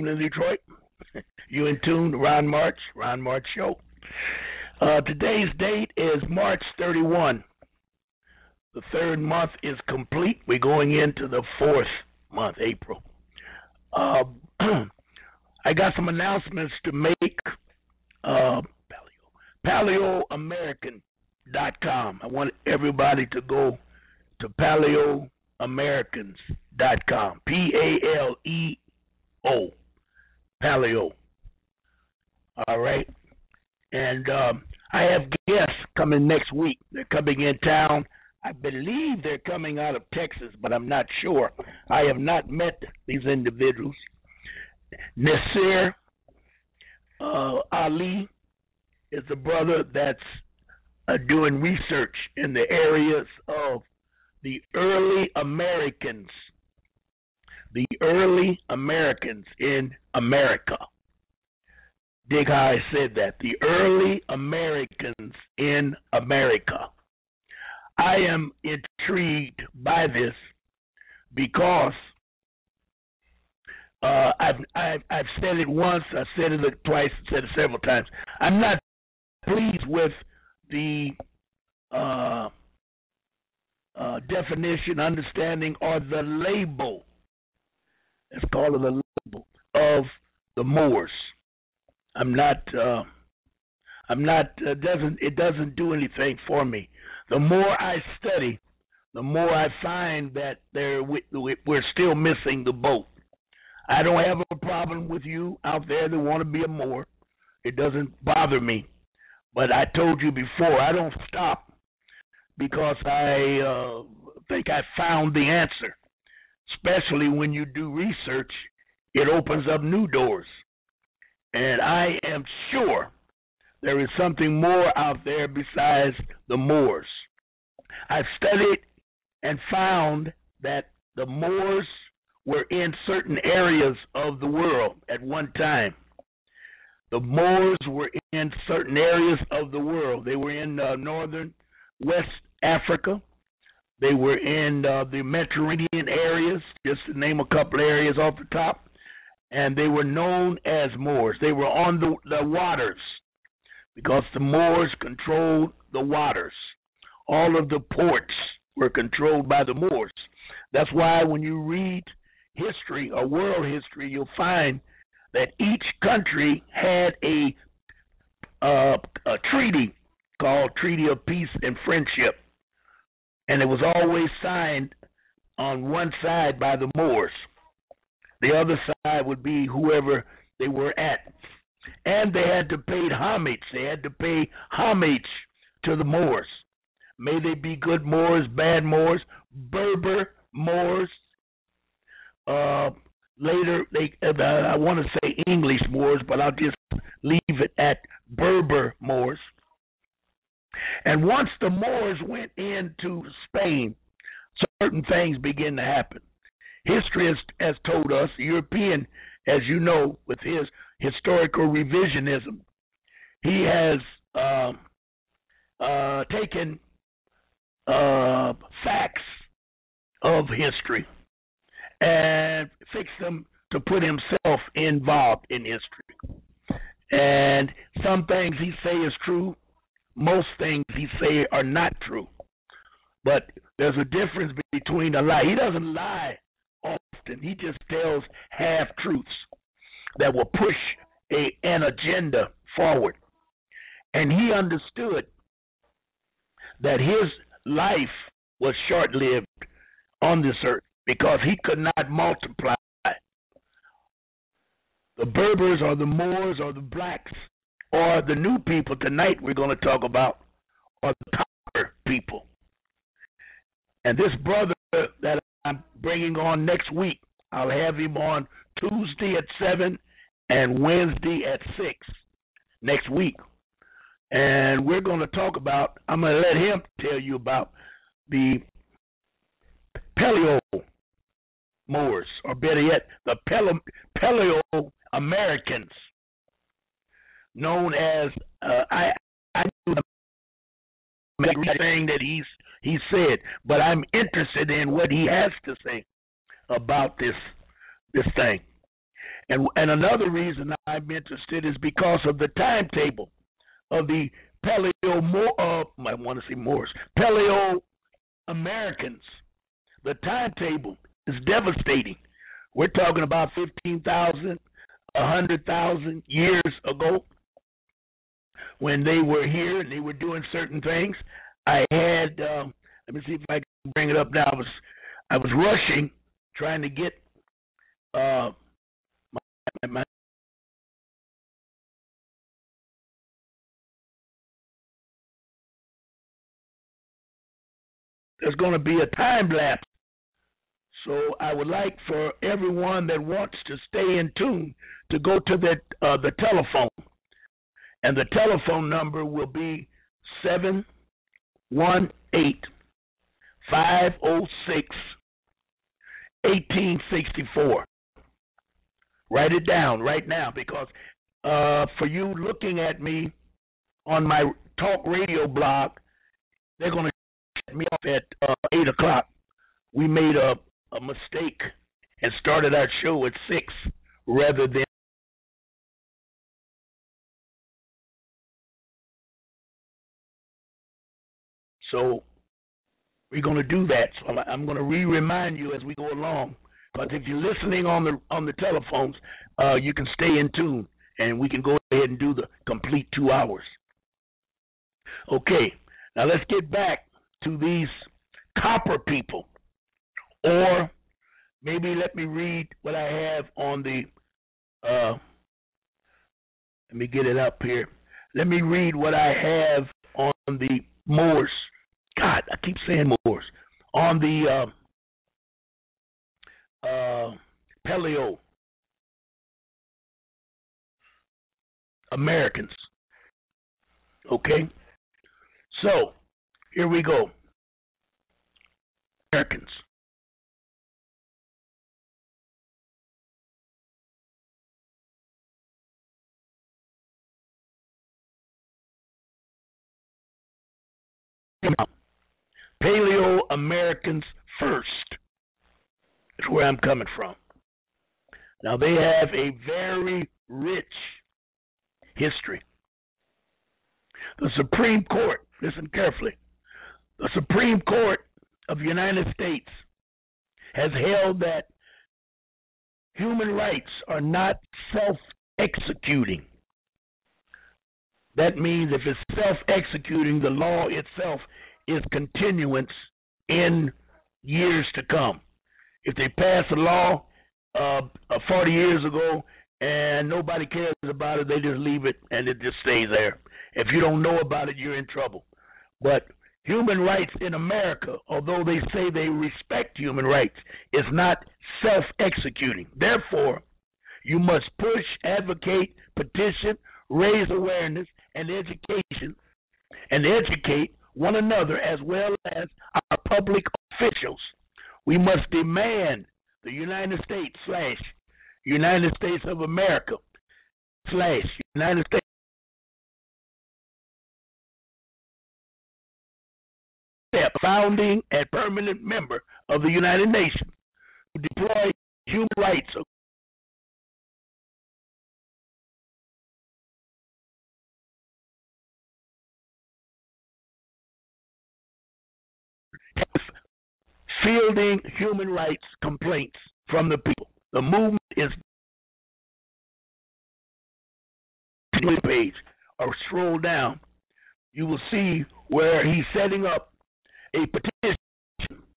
in Detroit. You in tune, Ron March Show. Today's date is March 31. The third month is complete. We're going into the fourth month, April. I got some announcements to make. Paleo-American.com. I want everybody to go to Paleo-Americans.com. Paleo. Paleo. All right. And I have guests coming next week. They're coming in town. I believe they're coming out of Texas, but I'm not sure. I have not met these individuals. Nasir Ali is a brother that's doing research in the areas of the early Americans in America. Dig how I said that. The early Americans in America. I am intrigued by this because I've said it once, I said it twice, I said it several times. I'm not pleased with the definition, understanding, or the label. Let's call it a label of the Moors. It doesn't do anything for me. The more I study, the more I find that we're still missing the boat. I don't have a problem with you out there that want to be a Moor. It doesn't bother me. But I told you before, I don't stop because I think I found the answer. Especially when you do research, it opens up new doors. And I am sure there is something more out there besides the Moors. I've studied and found that the Moors were in certain areas of the world at one time. The Moors were in certain areas of the world. They were in northern West Africa. They were in the Mediterranean areas, just to name a couple areas off the top. And they were known as Moors. They were on the waters because the Moors controlled the waters. All of the ports were controlled by the Moors. That's why when you read history or world history, you'll find that each country had a treaty called Treaty of Peace and Friendship. And it was always signed on one side by the Moors. The other side would be whoever they were at. And they had to pay homage. They had to pay homage to the Moors. May they be good Moors, bad Moors, Berber Moors. Later, I want to say English Moors, but I'll just leave it at Berber Moors. And once the Moors went into Spain, certain things began to happen. History has told us, the European, as you know, with his historical revisionism, he has taken facts of history and fixed them to put himself involved in history. And some things he say is true, most things he say are not true. But there's a difference between a lie. He doesn't lie often. He just tells half-truths that will push an agenda forward. And he understood that his life was short-lived on this earth because he could not multiply. The Berbers or the Moors or the blacks or the new people tonight we're going to talk about are the copper people. And this brother that I'm bringing on next week, I'll have him on Tuesday at 7 and Wednesday at 6 next week. And we're going to talk about, I'm going to let him tell you about the Paleo-Moors, or better yet, the Paleo-Americans, known as, I knew everything that he said, but I'm interested in what he has to say about this thing. And another reason I'm interested is because of the timetable of the Paleo-Americans. The timetable is devastating. We're talking about 15,000, 100,000 years ago when they were here and they were doing certain things. I had, let me see if I can bring it up now. I was rushing, trying to get my there's going to be a time lapse. So I would like for everyone that wants to stay in tune to go to the telephone. And the telephone number will be 718-506-1864. Write it down right now, because for you looking at me on my talk radio blog, they're going to shut me off at 8 o'clock. We made a mistake and started our show at 6 rather than. So we're going to do that. So I'm going to remind you as we go along. But if you're listening on the telephones, you can stay in tune, and we can go ahead and do the complete 2 hours. Okay, now let's get back to these copper people. Or maybe let me read what I have on the, let me get it up here. Let me read what I have on the Moors. God, I keep saying Moors. On the Paleo-Americans. Okay? So, here we go. Americans. Paleo-Americans first is where I'm coming from. Now, they have a very rich history. The Supreme Court, listen carefully, the Supreme Court of the United States has held that human rights are not self-executing. That means if it's self-executing, the law itself is continuance in years to come. If they pass a law 40 years ago and nobody cares about it, they just leave it and it just stays there. If you don't know about it, you're in trouble. But human rights in America, although they say they respect human rights, is not self-executing. Therefore, you must push, advocate, petition, raise awareness and education, and educate one another as well as our public officials. We must demand the United States / United States of America / United States founding and permanent member of the United Nations to deploy human rights fielding human rights complaints from the people. The movement is page or scroll down. You will see where he's setting up a petition.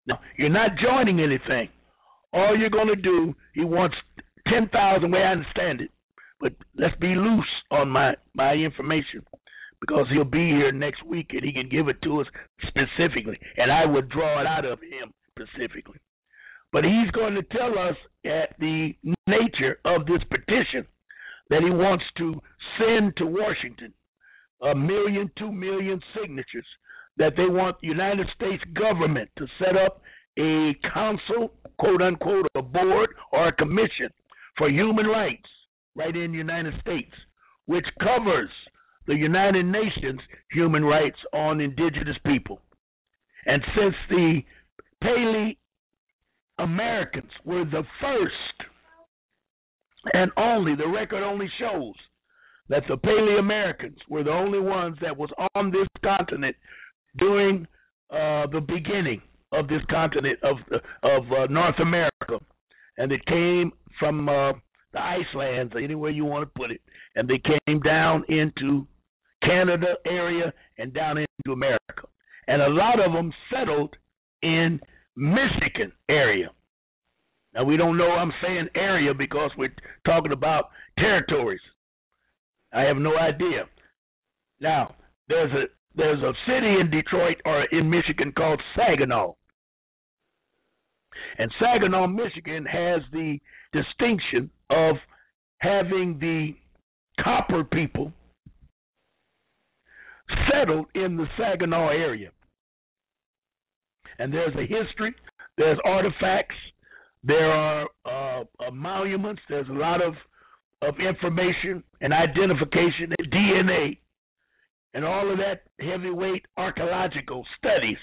Now, you're not joining anything. All you're going to do, he wants 10,000, way I understand it. But let's be loose on my information, because he'll be here next week and he can give it to us specifically, and I would draw it out of him specifically. But he's going to tell us at the nature of this petition that he wants to send to Washington 1 million, 2 million signatures, that they want the United States government to set up a council, quote unquote, a board or a commission for human rights right in the United States, which covers the United Nations human rights on indigenous people. And since the Paleo-Americans were the first And only, the record only shows that the Paleo-Americans were the only ones that was on this continent during the beginning of this continent of North America. And it came from the Icelands, anywhere you want to put it. And they came down into Canada area and down into America. And a lot of them settled in Michigan area. Now, we don't know, I'm saying area because we're talking about territories. I have no idea. Now, there's a city in Detroit or in Michigan called Saginaw. And Saginaw, Michigan has the distinction of having the copper people settled in the Saginaw area. And there's a history, there's artifacts, there are monuments, there's a lot of information and identification and DNA and all of that heavyweight archaeological studies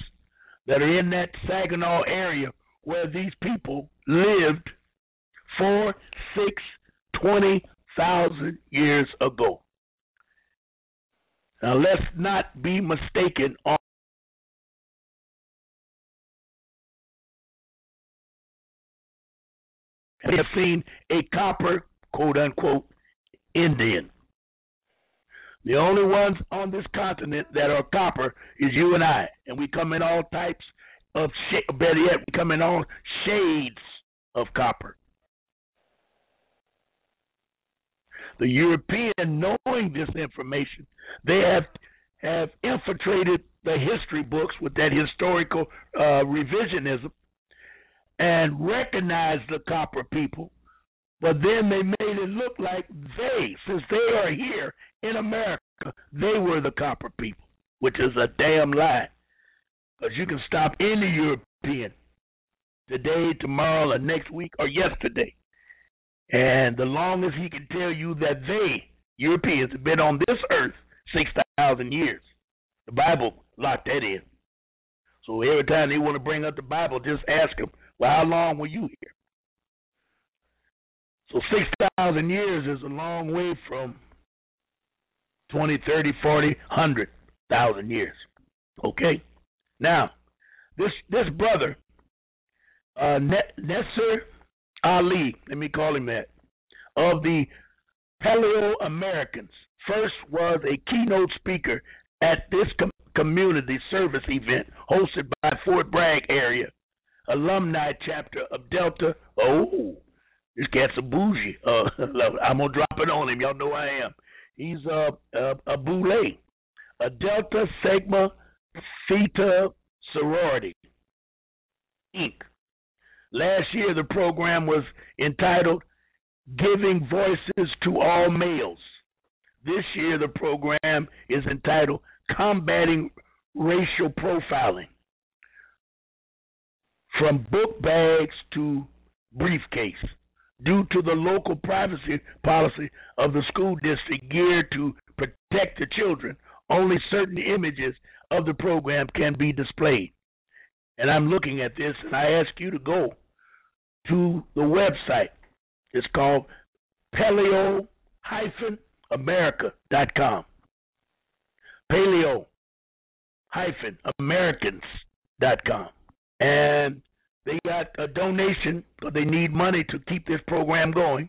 that are in that Saginaw area where these people lived 4, 6, 20,000 years ago. Now, let's not be mistaken on we have seen a copper, quote-unquote, Indian. The only ones on this continent that are copper is you and I. And we come in all types of, better yet, we come in all shades of copper. The European, knowing this information, they have infiltrated the history books with that historical revisionism and recognized the copper people, but then they made it look like since they are here in America, they were the copper people, which is a damn lie. Because you can stop any European today, tomorrow, or next week, or yesterday. And the longest he can tell you that Europeans, have been on this earth 6,000 years. The Bible locked that in. So every time they want to bring up the Bible, just ask them, well, how long were you here? So 6,000 years is a long way from 20, 30, 40, 100,000 years. Okay? Now, this brother, Nasser Ali, let me call him that, of the Paleo-Americans, first was a keynote speaker at this community service event hosted by Fort Bragg area alumni chapter of Delta. Oh, this cat's a bougie. I'm going to drop it on him. Y'all know I am. He's a boule, a Delta Sigma Theta sorority, Inc. Last year, the program was entitled Giving Voices to All Males. This year, the program is entitled Combating Racial Profiling. From book bags to briefcase, due to the local privacy policy of the school district geared to protect the children, only certain images of the program can be displayed. And I'm looking at this, and I ask you to go to the website. It's called Paleo-America.com. Paleo-Americans.com. And they got a donation because they need money to keep this program going.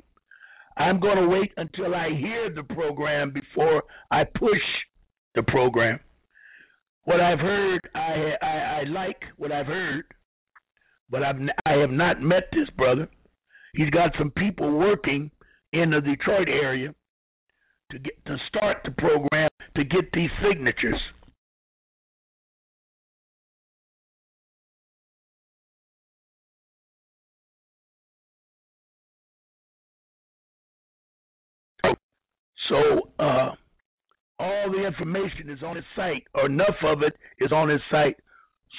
I'm going to wait until I hear the program before I push the program. What I've heard, I like what I've heard, but I have not met this brother. He's got some people working in the Detroit area to start the program to get these signatures. So all the information is on his site, or enough of it is on his site,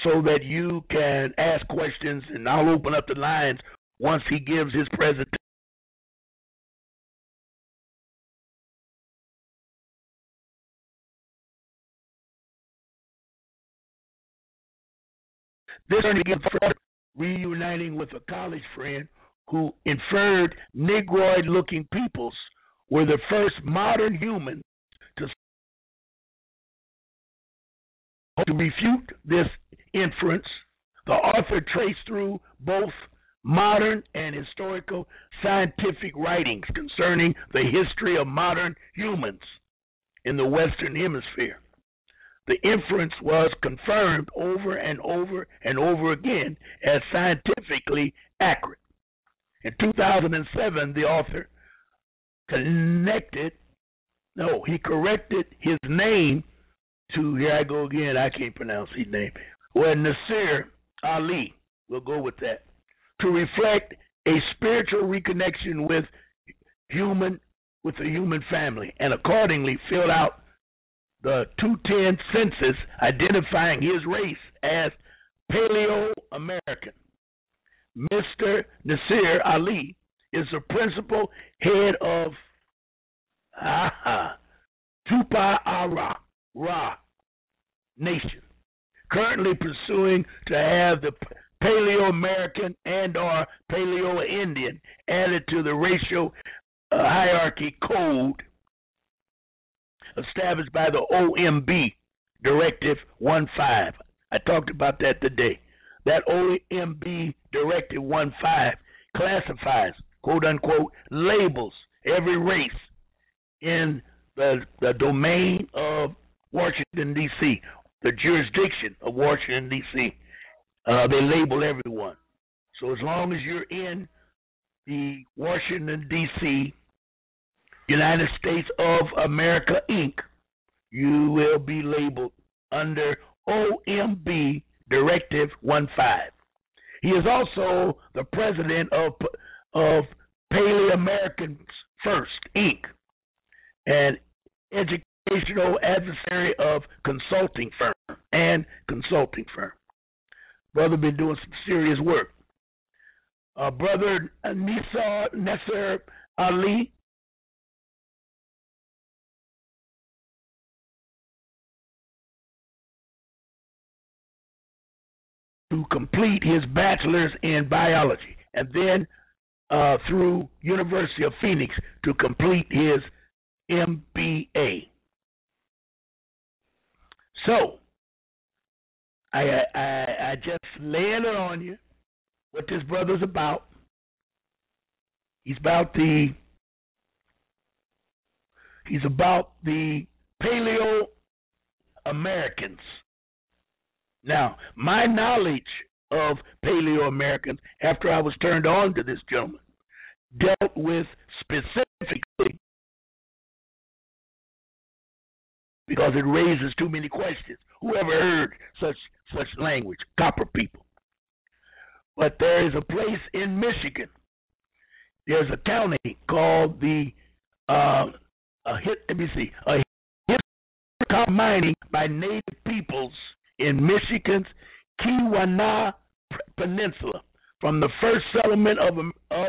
so that you can ask questions, and I'll open up the lines once he gives his presentation. This is reuniting with a college friend who inferred Negroid-looking peoples were the first modern humans to refute this inference. The author traced through both modern and historical scientific writings concerning the history of modern humans in the Western Hemisphere. The inference was confirmed over and over and over again as scientifically accurate. In 2007, the author corrected his name to, here I go again, I can't pronounce his name, well, Nasir Ali, we'll go with that, to reflect a spiritual reconnection with the human family, and accordingly filled out the 210 census identifying his race as Paleo-American. Mr. Nasir Ali is the principal head of Tupa Ra Nation, currently pursuing to have the Paleo-American and or Paleo-Indian added to the racial hierarchy code established by the OMB Directive 15. I talked about that today. That OMB Directive 15 classifies, quote unquote, labels every race in the domain of Washington, D.C., the jurisdiction of Washington, D.C. They label everyone. So as long as you're in the Washington, D.C., United States of America, Inc., you will be labeled under OMB Directive 15. He is also the president of Paleo-Americans First, Inc., an educational adversary of consulting firm. Brother been doing some serious work. Brother Nasir Ali to complete his bachelor's in biology, and then through University of Phoenix to complete his MBA. So I just laying it on you what this brother's about. He's about the Paleo-Americans. Now, my knowledge of Paleo-Americans, after I was turned on to this gentleman, dealt with specifically, because it raises too many questions. Whoever heard such language? Copper people. But there is a place in Michigan. There's a county called the mining by native peoples in Michigan's Keweenaw Peninsula, from the first settlement of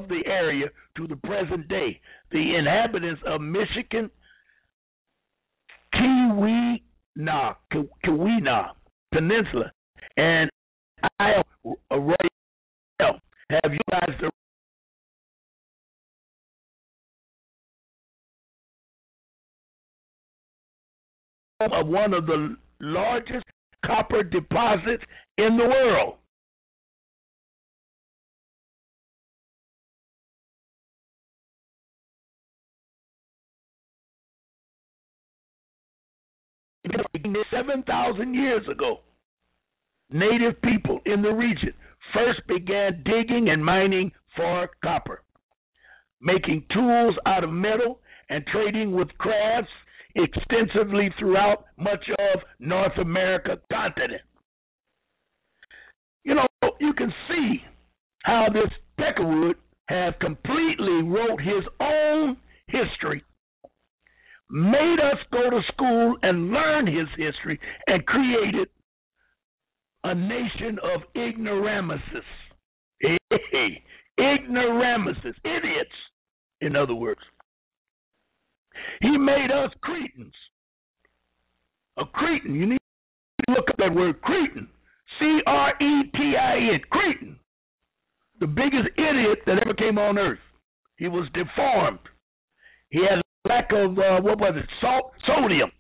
the area to the present day. The inhabitants of Michigan Keweenaw Peninsula and Iowa have utilized the of one of the largest copper deposits in the world. It 7,000 years ago, native people in the region first began digging and mining for copper, making tools out of metal and trading with crafts extensively throughout much of North America continent. You know, you can see how this Peckerwood have completely wrote his own history, made us go to school and learn his history, and created a nation of ignoramuses. Ignoramuses, idiots, in other words. He made us Cretans. A Cretan, you need to look up that word Cretan. C-R-E-T-I-N, Cretan. the biggest idiot that ever came on earth. He was deformed. He had a lack of, sodium.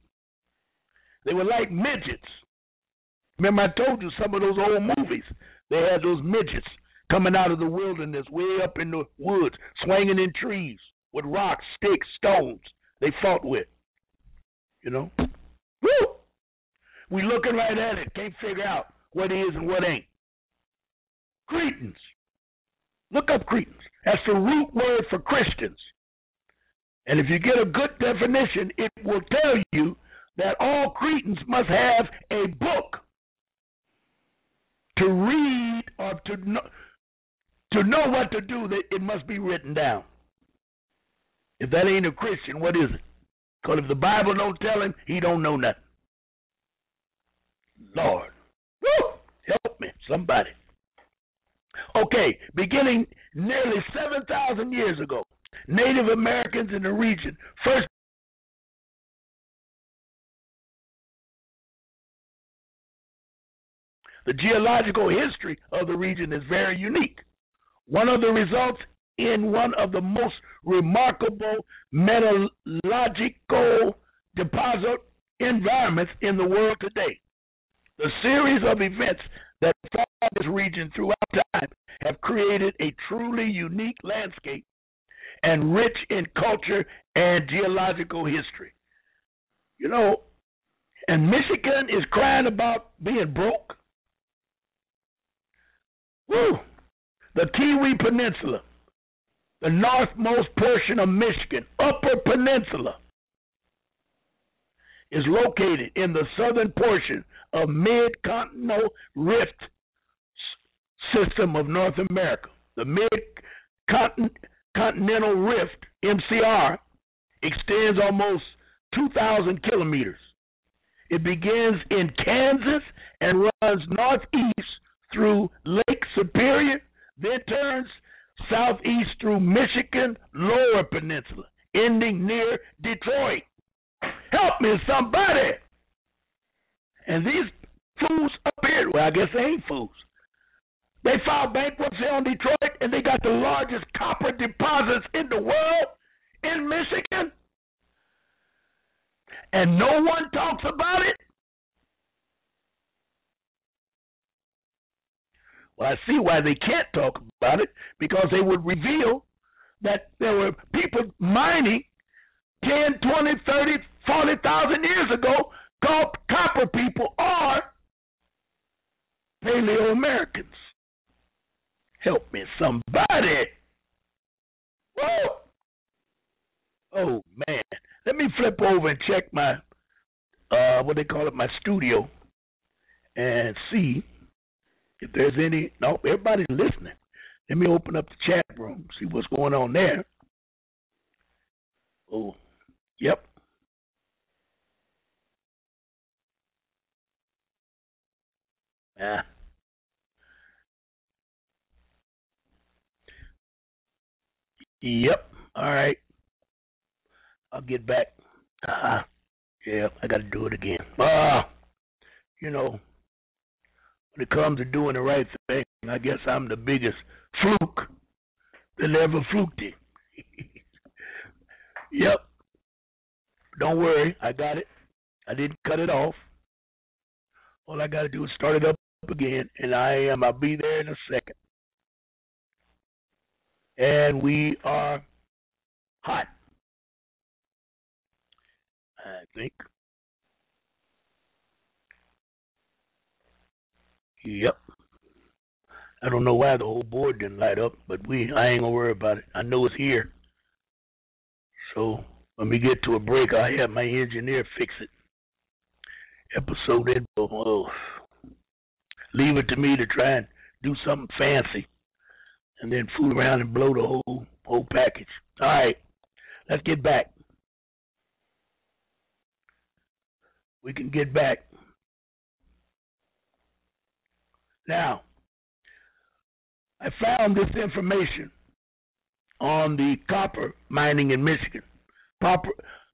They were like midgets. Remember I told you some of those old movies, they had those midgets coming out of the wilderness way up in the woods, swinging in trees with rocks, sticks, stones they fought with. You know? Woo! We looking right at it, can't figure out what is and what ain't. Cretans. Look up Cretans. That's the root word for Christians. And if you get a good definition, it will tell you that all Cretans must have a book to read or to know what to do. That it must be written down. If that ain't a Christian, what is it? Because if the Bible don't tell him, he don't know nothing. Lord, woo, help me, somebody. Okay, beginning nearly 7,000 years ago, Native Americans in the region first the geological history of the region is very unique. One of the results in one of the most remarkable metallurgical deposit environments in the world today. The series of events that form this region throughout time have created a truly unique landscape and rich in culture and geological history. You know, and Michigan is crying about being broke. Woo! The Kiwi Peninsula, the northmost portion of Michigan, Upper Peninsula, is located in the southern portion of mid-continental rift system of North America. The mid-continental rift, MCR, extends almost 2,000 kilometers. It begins in Kansas and runs northeast through Lake Superior, then turns southeast through Michigan Lower Peninsula, ending near Detroit. Help me, somebody. And these fools up here, well, I guess they ain't fools. They filed bankruptcy on Detroit, and they got the largest copper deposits in the world in Michigan. And no one talks about it. Well, I see why they can't talk about it, because they would reveal that there were people mining 10, 20, 30, 40,000 years ago called copper people or Paleo-Americans. Help me, somebody. Whoa. Oh, man. Let me flip over and check my, what they call it, my studio, and see if there's any. No, everybody's listening. Let me open up the chat room, see what's going on there. Oh, yep. Yep. All right. I'll get back. Yeah, I got to do it again. You know, when it comes to doing the right thing, I guess I'm the biggest fluke that ever fluked it. Yep. Don't worry, I got it. I didn't cut it off. All I got to do is start it up again, and I'll be there in a second. And we are hot, I think. Yep. I don't know why the whole board didn't light up, but I ain't gonna worry about it. I know it's here. So when we get to a break, I'll have my engineer fix it. Episode info. Oh. Leave it to me to try and do something fancy, and then fool around and blow the whole package. All right, let's get back. We can get back. Now, I found this information on the copper mining in Michigan.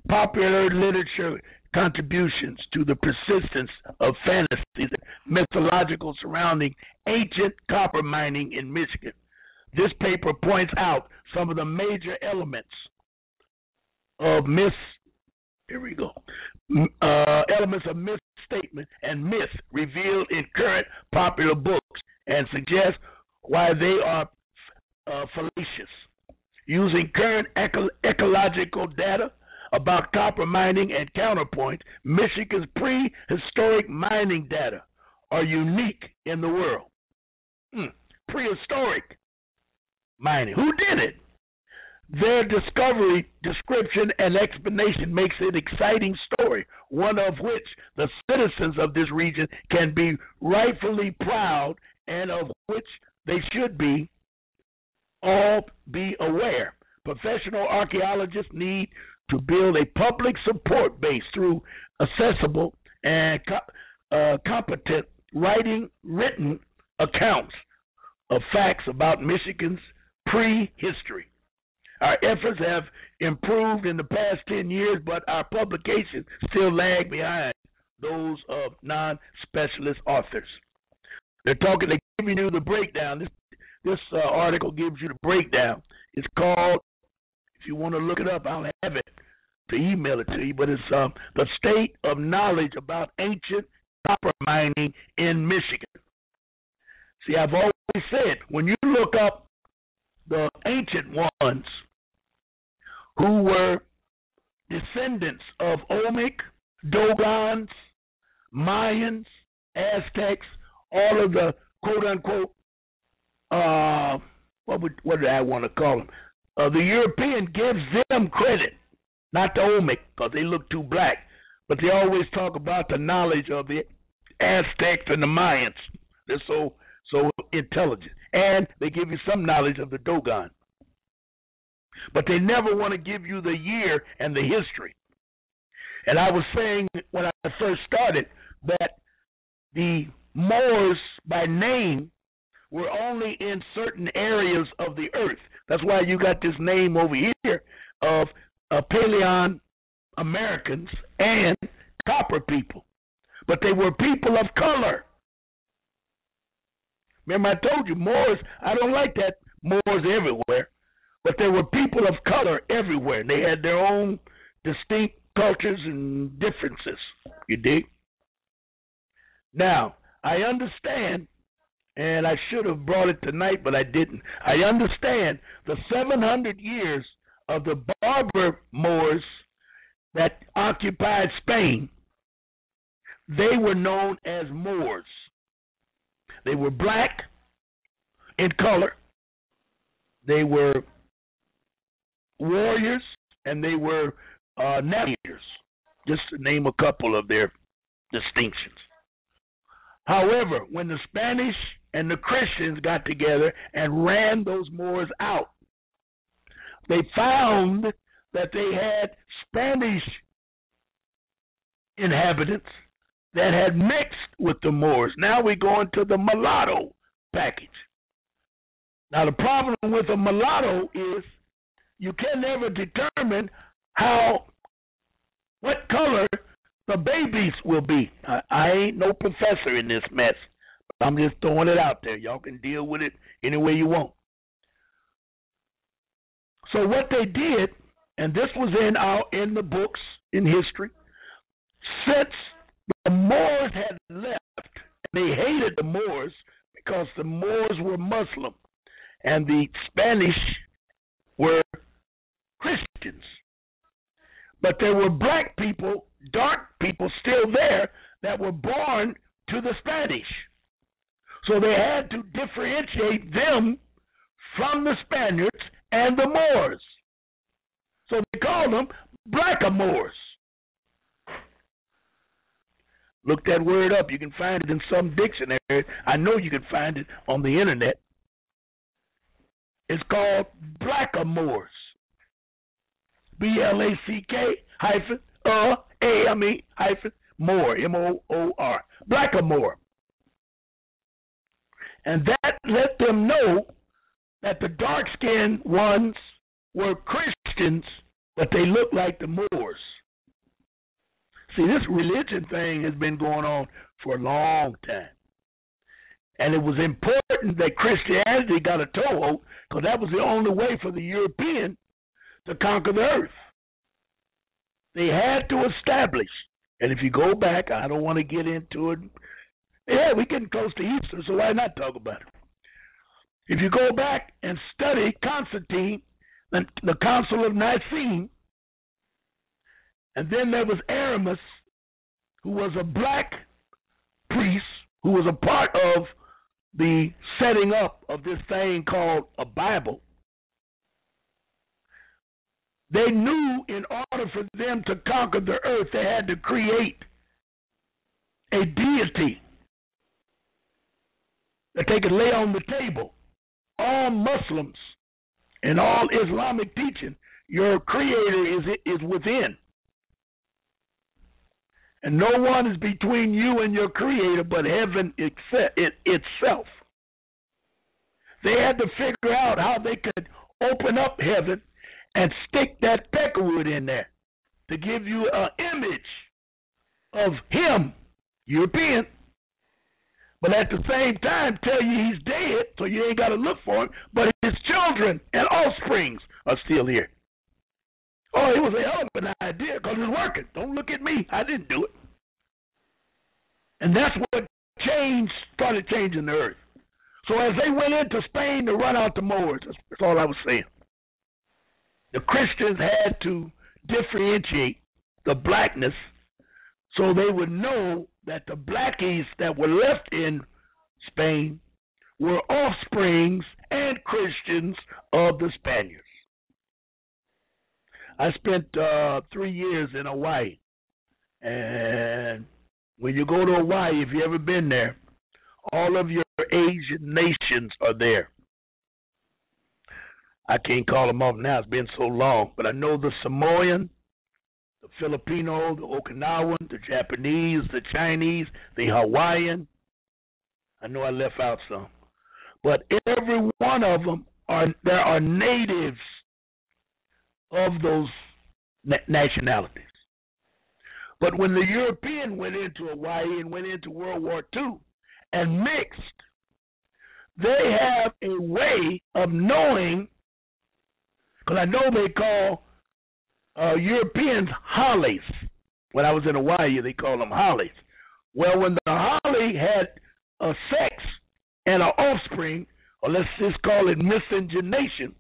Popular literature contributions to the persistence of fantasies and mythological surrounding ancient copper mining in Michigan. This paper points out some of the major elements of elements of misstatement and myth revealed in current popular books and suggest why they are fallacious. Using current ecological data about copper mining and counterpoints, Michigan's prehistoric mining data are unique in the world. Prehistoric mining. Who did it? Their discovery, description, and explanation makes it an exciting story, one of which the citizens of this region can be rightfully proud and of which they should all be aware. Professional archaeologists need to build a public support base through accessible and competent written accounts of facts about Michigan's prehistory. Our efforts have improved in the past 10 years, but our publications still lag behind those of non-specialist authors. They're giving you the breakdown. This article gives you the breakdown. It's called, if you want to look it up, I'll have it to email it to you, but it's The State of Knowledge About Ancient Copper Mining in Michigan. See, I've always said, when you look up the ancient ones who were descendants of Olmec, Dogons, Mayans, Aztecs, all of the quote-unquote, what do I want to call them? The European gives them credit, not the Olmec, because they look too black, but they always talk about the knowledge of the Aztecs and the Mayans. They're so intelligent. And they give you some knowledge of the Dogon. But they never want to give you the year and the history. And I was saying when I first started that the Moors by name were only in certain areas of the earth. That's why you got this name over here of Paleo-Americans and copper people. But they were people of color. Remember, I told you, Moors, I don't like that Moors everywhere, but there were people of color everywhere. They had their own distinct cultures and differences, you dig? Now, I understand, and I should have brought it tonight, but I didn't. I understand the 700 years of the Berber Moors that occupied Spain, they were known as Moors. They were black in color. They were warriors, and they were navigators, just to name a couple of their distinctions. However, when the Spanish and the Christians got together and ran those Moors out, they found that they had Spanish inhabitants that had mixed with the Moors. Now we go into the mulatto package. Now the problem with a mulatto is you can never determine what color the babies will be. I ain't no professor in this mess. I'm just throwing it out there. Y'all can deal with it any way you want. So what they did, and this was in the books in history, since the Moors had left, and they hated the Moors because the Moors were Muslim and the Spanish were Christians. But there were black people, dark people still there that were born to the Spanish. So they had to differentiate them from the Spaniards and the Moors. So they called them blackamoors. Look that word up. You can find it in some dictionary. I know you can find it on the internet. It's called blackamoors. B-L-A-C-K-Moor, M-O-O-R. Blackamoor. And that let them know that the dark-skinned ones were Christians, but they looked like the Moors. See, this religion thing has been going on for a long time. And it was important that Christianity got a toehold because that was the only way for the European to conquer the earth. They had to establish, and if you go back, I don't want to get into it. Yeah, we're getting close to Easter, so why not talk about it? If you go back and study Constantine, the Council of Nicene, and then there was Aramis, who was a black priest, who was a part of the setting up of this thing called a Bible. They knew in order for them to conquer the earth, they had to create a deity that they could lay on the table. All Muslims and all Islamic teaching, your creator is within. And no one is between you and your creator but heaven itself. They had to figure out how they could open up heaven and stick that peckerwood in there to give you an image of him, European, but at the same time tell you he's dead, so you ain't got to look for him, but his children and offsprings are still here. Oh, it was a hell of an idea because it's working. Don't look at me. I didn't do it. And that's what started changing the earth. So as they went into Spain to run out the Moors, that's all I was saying. The Christians had to differentiate the blackness so they would know that the blackies that were left in Spain were offsprings and Christians of the Spaniards. I spent 3 years in Hawaii, and when you go to Hawaii, if you've ever been there, all of your Asian nations are there. I can't call them off now. It's been so long. But I know the Samoan, the Filipino, the Okinawan, the Japanese, the Chinese, the Hawaiian. I know I left out some. But every one of them, there are natives of those nationalities. But when the European went into Hawaii and went into World War II and mixed, they have a way of knowing, because I know they call Europeans hollies. When I was in Hawaii, they call them hollies. Well, when the holly had a sex and an offspring, or let's just call it miscegenation,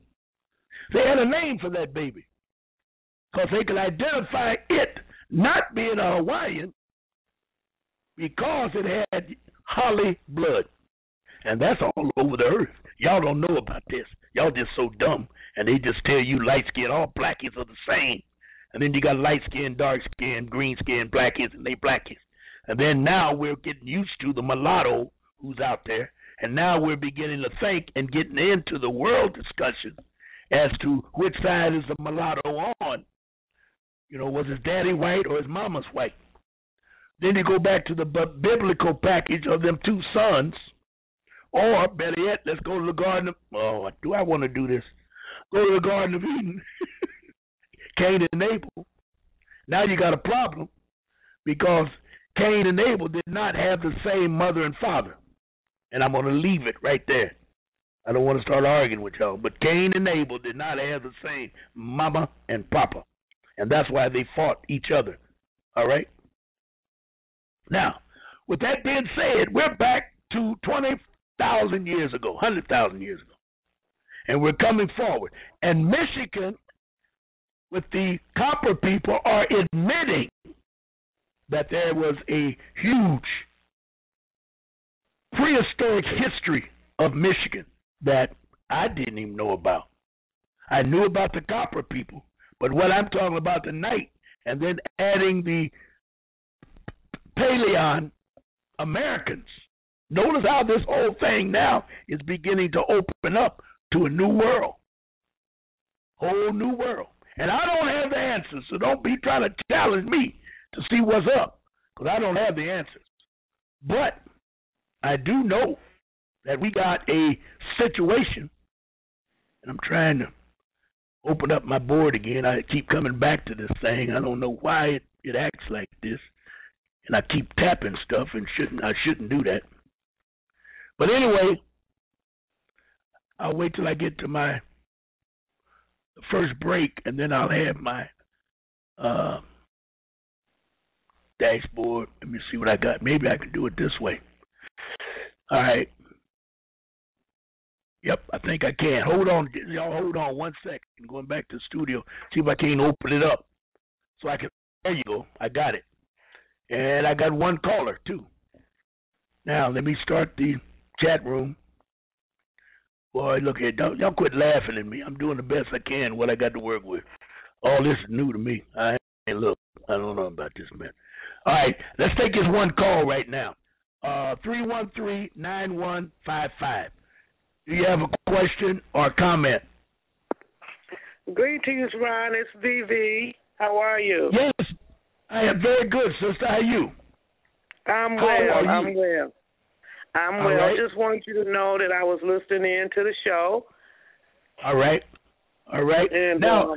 they had a name for that baby because they could identify it not being a Hawaiian because it had holly blood. And that's all over the earth. Y'all don't know about this. Y'all just so dumb. And they just tell you light skin, all blackies are the same. And then you got light skin, dark skin, green skin, blackies, and they blackies. And then now we're getting used to the mulatto who's out there. And now we're beginning to think and getting into the world discussion as to which side is the mulatto on. You know, was his daddy white or his mama's white? Then you go back to the biblical package of them two sons. Or, better yet, let's go to the Garden of... Oh, do I want to do this? Go to the Garden of Eden. Cain and Abel. Now you got a problem because Cain and Abel did not have the same mother and father. And I'm going to leave it right there. I don't want to start arguing with y'all. But Cain and Abel did not have the same mama and papa. And that's why they fought each other. All right? Now, with that being said, we're back to 20,000 years ago, 100,000 years ago. And we're coming forward. And Michigan, with the copper people, are admitting that there was a huge prehistoric history of Michigan that I didn't even know about. I knew about the copper people, but what I'm talking about tonight, and then adding the Paleo-Americans. Notice how this whole thing now is beginning to open up to a new world. Whole new world. And I don't have the answers, so don't be trying to challenge me to see what's up, because I don't have the answers. But I do know that we got a situation, and I'm trying to open up my board again. I keep coming back to this thing. I don't know why it acts like this, and I keep tapping stuff, and I shouldn't do that. But anyway, I'll wait till I get to my first break, and then I'll have my dashboard. Let me see what I got. Maybe I can do it this way. All right. Yep, I think I can. Hold on. Y'all hold on 1 second. I'm going back to the studio. See if I can open it up so I can. There you go. I got it. And I got one caller, too. Now, let me start the chat room. Boy, look here. Y'all quit laughing at me. I'm doing the best I can what I got to work with. All this is new to me. Look, I don't know about this, man. All right, let's take this one call right now. 313-9155. Do you have a question or comment? Greetings, Ron. It's VV. How are you? Yes, I am very good, sister. How are you? I'm well. I'm well. I'm well. Right. Just wanted you to know that I was listening in to the show. All right. And, now,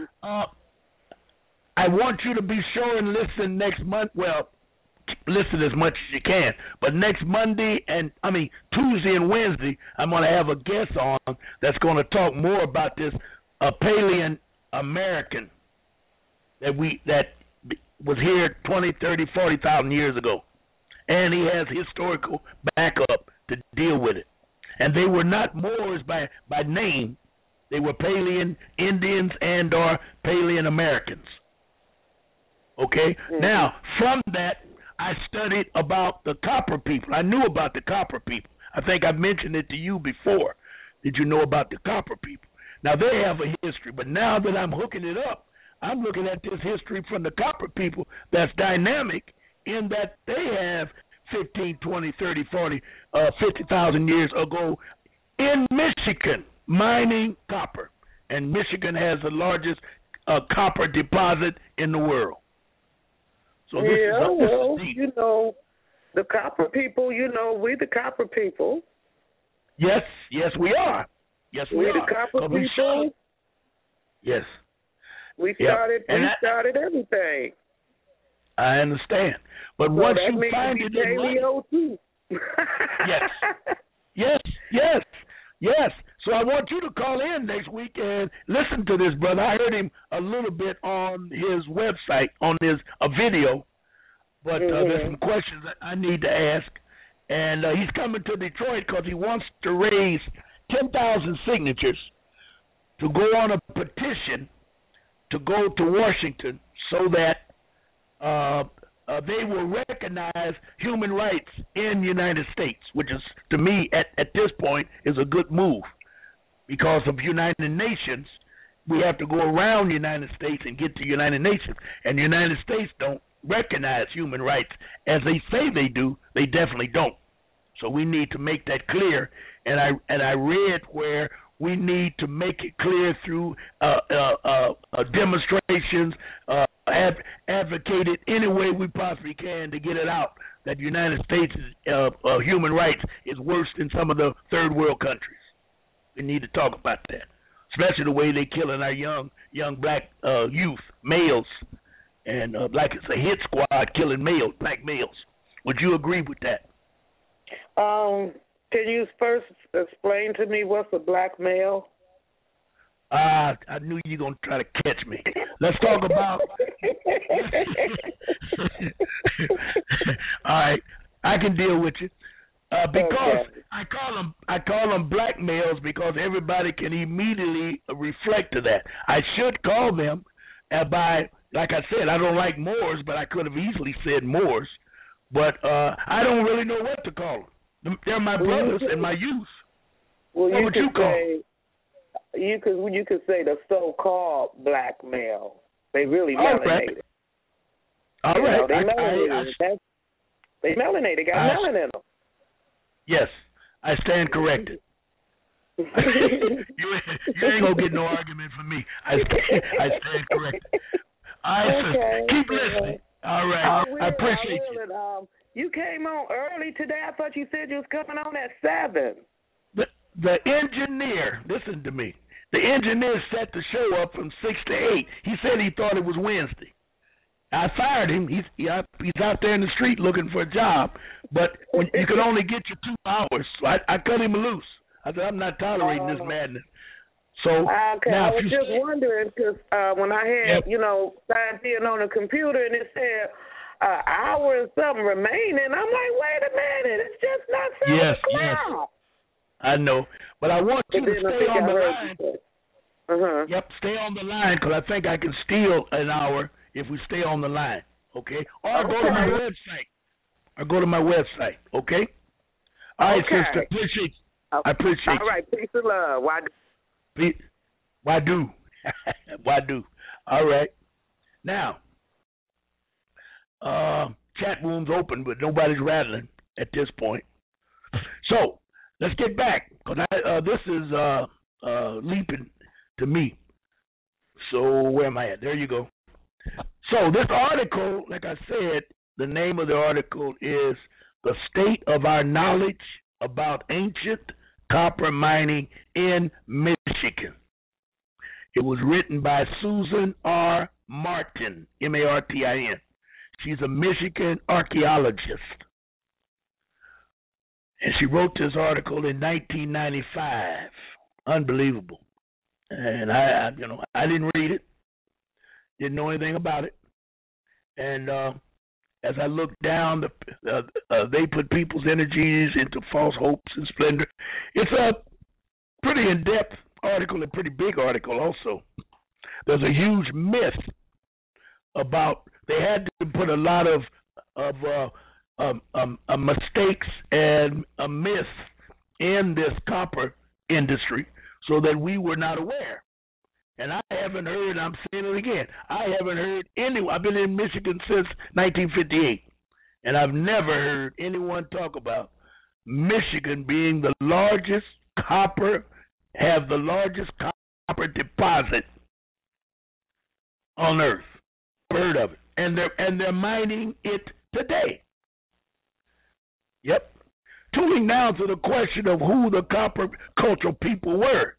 I want you to be sure and listen next month. Well, listen as much as you can. But next Tuesday and Wednesday, I'm going to have a guest on that's going to talk more about this Paleo-American that was here 20, 30, 40,000 years ago. And he has historical backup to deal with it. And they were not Moors by name. They were Paleo-Indians and or Paleo-Americans. Okay? Mm-hmm. Now, from that, I studied about the copper people. I knew about the copper people. I think I mentioned it to you before. Did you know about the copper people? Now, they have a history, but now that I'm hooking it up, I'm looking at this history from the copper people that's dynamic in that they have 15, 20, 30, 40, 50,000 years ago in Michigan mining copper. And Michigan has the largest copper deposit in the world. So this is the copper people, we the copper people. Yes, we are. Yes, we are. The copper people. Yes. We started everything. I understand. But once you find it in Paleo too. Yes. So I want you to call in next week and listen to this, brother. I heard him a little bit on his website, on his video, but there's some questions that I need to ask. And he's coming to Detroit because he wants to raise 10,000 signatures to go on a petition to go to Washington so that they will recognize human rights in the United States, which is, to me, at this point, is a good move. Because of United Nations, we have to go around the United States and get to United Nations. And the United States don't recognize human rights. As they say they do, they definitely don't. So we need to make that clear. And I read where we need to make it clear through demonstrations, advocate it any way we possibly can to get it out that the United States' human rights is worse than some of the third world countries. We need to talk about that, especially the way they're killing our young black youth, males, and like it's a hit squad killing black males. Would you agree with that? Can you first explain to me what's a black male? I knew you were going to try to catch me. Let's talk about... All right, I can deal with you. Because I call them black males because everybody can immediately reflect to that. I should call them like I said, I don't like Moors, but I could have easily said Moors. But I don't really know what to call them. They're my brothers and my youth. Well, what would you call them? You could say the so-called black male. They really melanated. All right. They melanated. They got melanin in them. Yes, I stand corrected. You ain't gonna get no argument from me. I stand corrected. All right, keep listening. All right, I appreciate you. You came on early today. I thought you said you was coming on at 7. The engineer, listen to me. The engineer set the show up from 6 to 8. He said he thought it was Wednesday. I fired him. He's out there in the street looking for a job. But you could only get you 2 hours, so I cut him loose. I said, I'm not tolerating this madness. So okay, now, I was just wondering because when I had, signed in on the computer and it said hour and something remaining, I'm like, wait a minute, it's just not 7 o'clock. Yes, I know, but I want you to stay on the line. Yep, stay on the line because I think I can steal an hour if we stay on the line. Okay, or go to my website. Okay. All right, sister. Appreciate. I appreciate. All right, peace and love. Why do? All right. Now, chat room's open, but nobody's rattling at this point. So let's get back because this is leaping to me. So where am I at? There you go. So this article, like I said, the name of the article is "The State of Our Knowledge About Ancient Copper Mining in Michigan." It was written by Susan R. Martin, Martin. She's a Michigan archaeologist. And she wrote this article in 1995. Unbelievable. And I didn't read it. Didn't know anything about it. And as I looked down, they put people's energies into false hopes and splendor. It's a pretty in-depth article, a pretty big article also. There's a huge myth about they had to put a lot of mistakes and a myth in this copper industry so that we were not aware. And I haven't heard, I'm saying it again, I haven't heard anyone, I've been in Michigan since 1958, and I've never heard anyone talk about Michigan being the largest copper, have the largest copper deposit on earth. Heard of it. And they're mining it today. Yep. Tuning now to the question of who the copper cultural people were.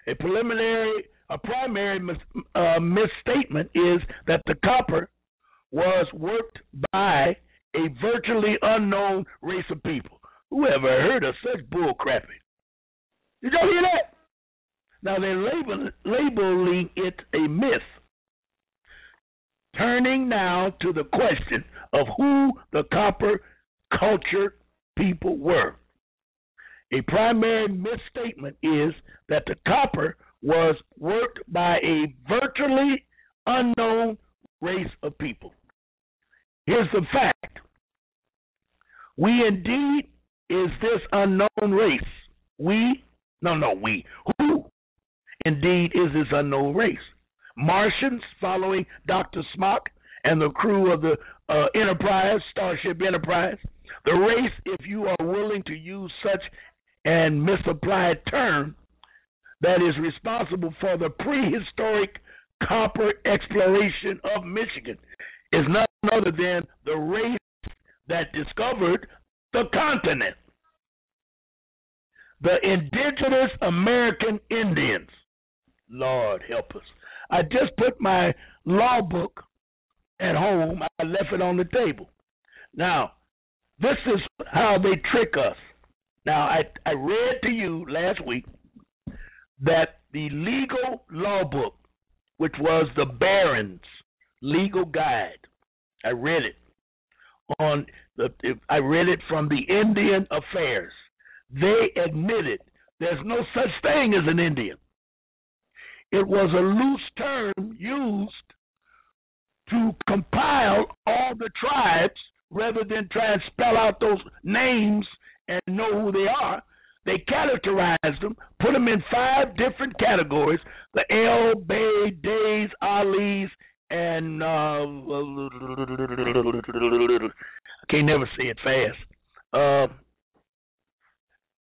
A primary misstatement is that the copper was worked by a virtually unknown race of people. Who ever heard of such bull crapping? Did y'all hear that? Now they're labeling it a myth. Turning now to the question of who the copper cultured people were. A primary misstatement is that the copper was worked by a virtually unknown race of people. Here's the fact. We indeed is this unknown race. Who indeed is this unknown race? Martians following Dr. Spock and the crew of the Enterprise, Starship Enterprise. The race, if you are willing to use such an misapplied term, that is responsible for the prehistoric copper exploration of Michigan, is none other than the race that discovered the continent. The indigenous American Indians. Lord help us. I just put my law book at home. I left it on the table. Now, this is how they trick us. Now, I read to you last week that the legal law book, which was the Barron's legal guide, I read it from the Indian Affairs. They admitted there's no such thing as an Indian. It was a loose term used to compile all the tribes rather than try and spell out those names and know who they are. They categorized them, put them in 5 different categories: the El, Bay, Days, Alis, and I can't never say it fast.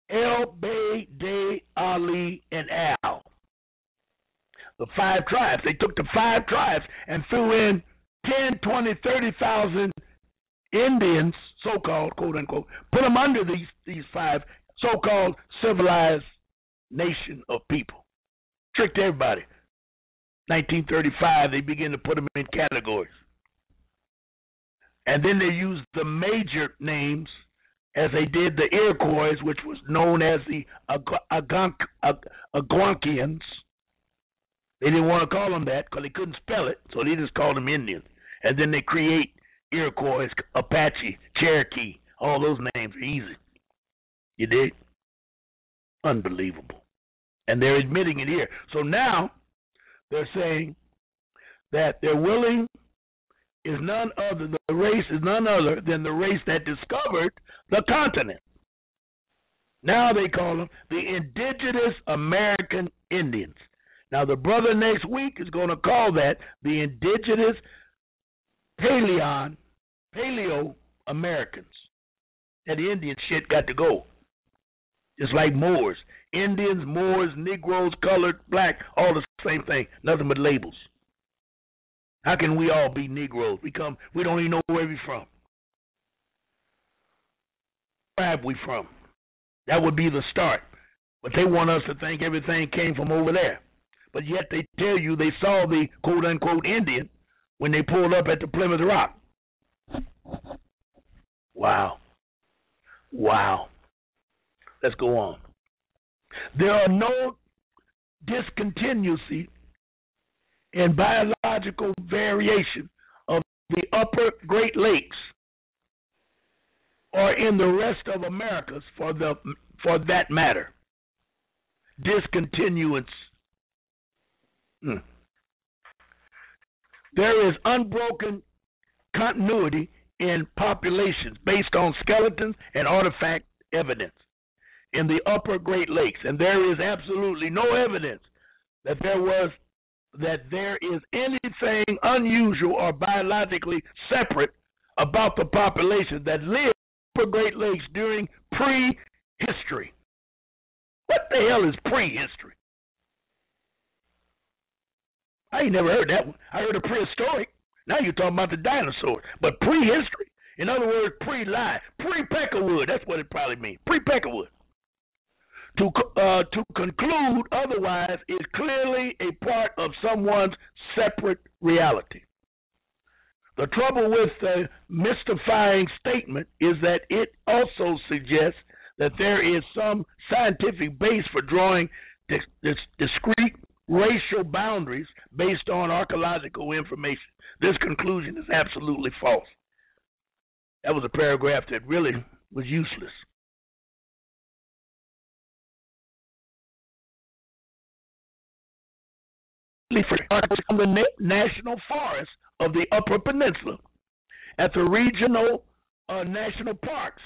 El, Bay, Day, Ali, and Al. The 5 tribes. They took the 5 tribes and threw in 10, 20, 30,000 Indians, so-called, quote unquote, put them under these 5 so-called civilized nation of people. Tricked everybody. 1935, they began to put them in categories. And then they used the major names as they did the Iroquois, which was known as the Algonquians. They didn't want to call them that because they couldn't spell it, so they just called them Indians. And then they create Iroquois, Apache, Cherokee. All those names are easy. You dig? Unbelievable. And they're admitting it here. So now they're saying that they're willing is none other, the race is none other than the race that discovered the continent. Now they call them the Indigenous American Indians. Now the brother next week is going to call that the Indigenous Paleo-Americans. And the Indian shit got to go. Just like Moors. Indians, Moors, Negroes, colored, black, all the same thing. Nothing but labels. How can we all be Negroes? We don't even know where we're from. Where are we from? That would be the start. But they want us to think everything came from over there. But yet they tell you they saw the quote-unquote Indian when they pulled up at the Plymouth Rock. Wow. Wow. Let's go on. There are no discontinuity in biological variation of the upper Great Lakes or in the rest of Americas for that matter. Discontinuance. There is unbroken continuity in populations based on skeletons and artifact evidence in the upper Great Lakes, and there is absolutely no evidence that there is anything unusual or biologically separate about the population that lived in the upper Great Lakes during prehistory. What the hell is prehistory? I ain't never heard that one. I heard of prehistoric. Now you're talking about the dinosaurs. But prehistory, in other words, pre-life, pre-Peckerwood, that's what it probably means, pre-Peckerwood. To conclude otherwise is clearly a part of someone's separate reality. The trouble with the mystifying statement is that it also suggests that there is some scientific base for drawing discrete racial boundaries based on archaeological information. This conclusion is absolutely false. That was a paragraph that really was useless. From the national forest of the Upper Peninsula at the regional national parks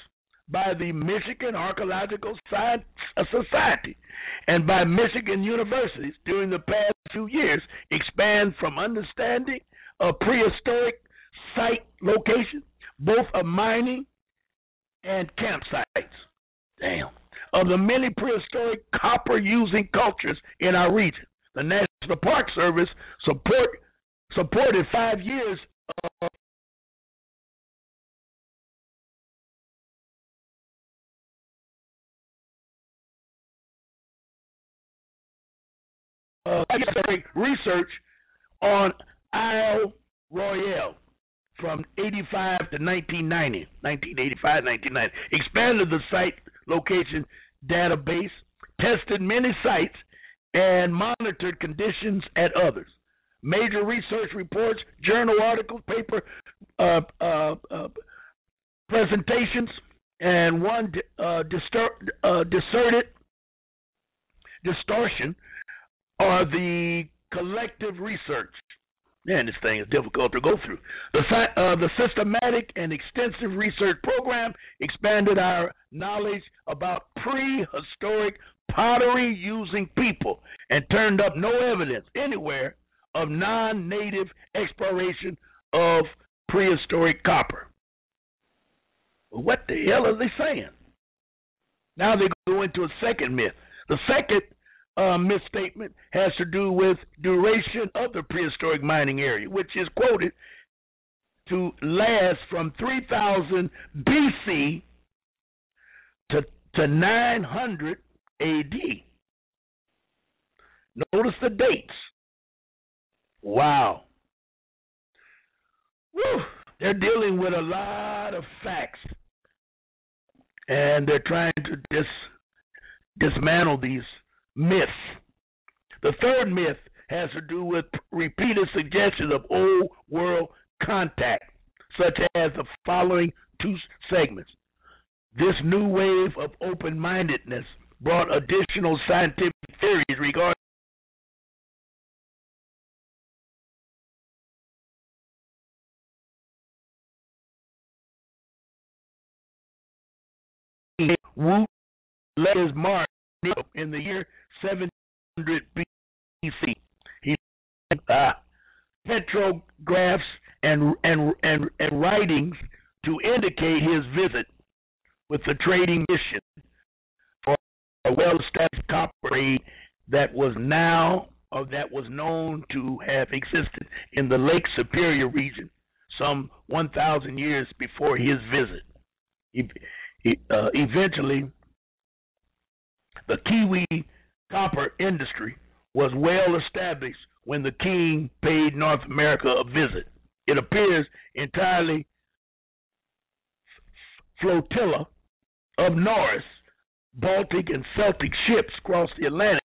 by the Michigan Archaeological Society and by Michigan universities during the past few years expand from understanding of prehistoric site location, both of mining and campsites. Damn. Of the many prehistoric copper-using cultures in our region. The National Park Service supported 5 years of research on Isle Royale from 85 to 1990, 1985, 1990. Expanded the site location database, tested many sites, and monitored conditions at others. Major research reports, journal articles, paper presentations, and one distortion are the collective research. Man, this thing is difficult to go through. The systematic and extensive research program expanded our knowledge about prehistoric pottery-using people and turned up no evidence anywhere of non-native exploration of prehistoric copper. Well, what the hell are they saying? Now they go into a second myth. The second misstatement has to do with duration of the prehistoric mining area, which is quoted to last from 3000 BC to 900 AD. Notice the dates. Wow. Woo. They're dealing with a lot of facts and they're trying to dismantle these myths. The third myth has to do with repeated suggestions of old world contact, such as the following two segments. This new wave of open-mindedness brought additional scientific theories regarding Wu led his march in the year 700 BC. He petrographs and writings to indicate his visit with the trading mission for a well-established copper trade that was known to have existed in the Lake Superior region some 1,000 years before his visit. Eventually, the Kiwi copper industry was well established when the king paid North America a visit. It appears entirely flotilla of Norse, Baltic, and Celtic ships crossed the Atlantic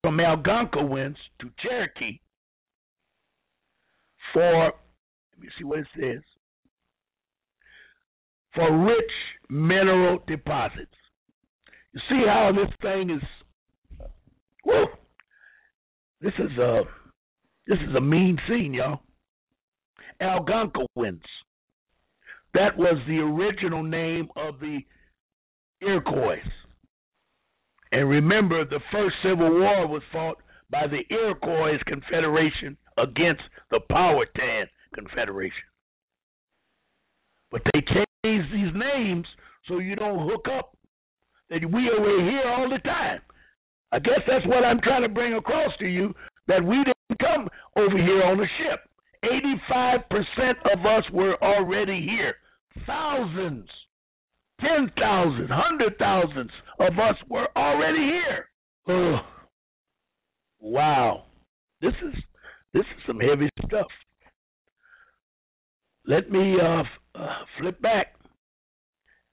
from Algonquins to Cherokee for, let me see what it says, for rich mineral deposits. You see how this thing is, whoa, this is a mean scene, y'all. Algonquins. That was the original name of the Iroquois. And remember, the first Civil War was fought by the Iroquois Confederation against the Powhatan Confederation. But they changed these names so you don't hook up that we are here all the time. I guess that's what I'm trying to bring across to you, that we didn't come over here on a ship. 85% of us were already here. Thousands, 10,000, 100,000s of us were already here. Ugh. Wow. This is some heavy stuff. Let me flip back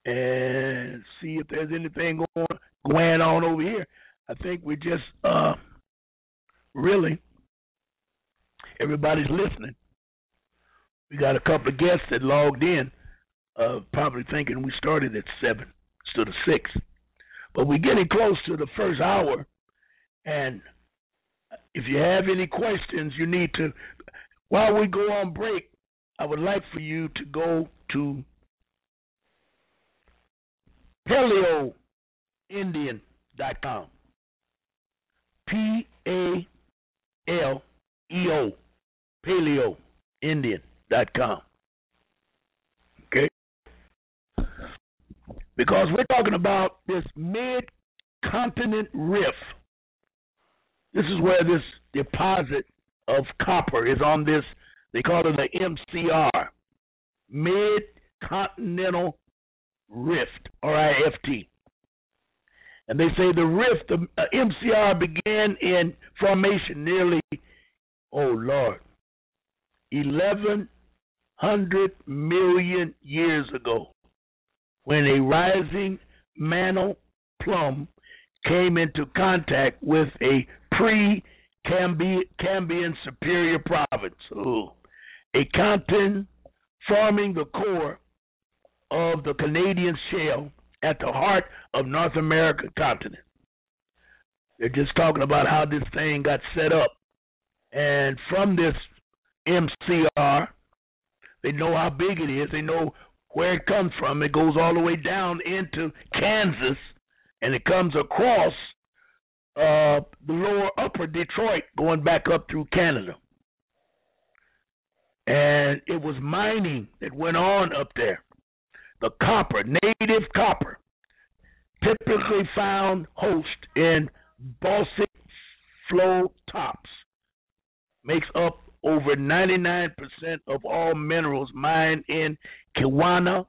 and see if there's anything going on over here. I think we just really, everybody's listening. We got a couple of guests that logged in, probably thinking we started at 7 instead of 6. But we're getting close to the first hour, and if you have any questions, you need to, while we go on break, I would like for you to go to Paleo-Indian.com. Paleo, Paleo-Indian.com. Okay? Because we're talking about this mid-continent rift. This is where this deposit of copper is on this, they call it the MCR, Mid-Continental Rift, R-I-F-T. And they say the rift, the MCR began in formation nearly, 1,100 million years ago, when a rising mantle plume came into contact with a pre-Cambrian superior province, a continent forming the core of the Canadian shale at the heart of North American continent. They're just talking about how this thing got set up. And from this MCR, they know how big it is. They know where it comes from. It goes all the way down into Kansas, and it comes across the lower upper Detroit, going back up through Canada. And it was mining that went on up there. The copper, native copper, typically found host in bauxic flow tops, makes up over 99% of all minerals mined in Kewanna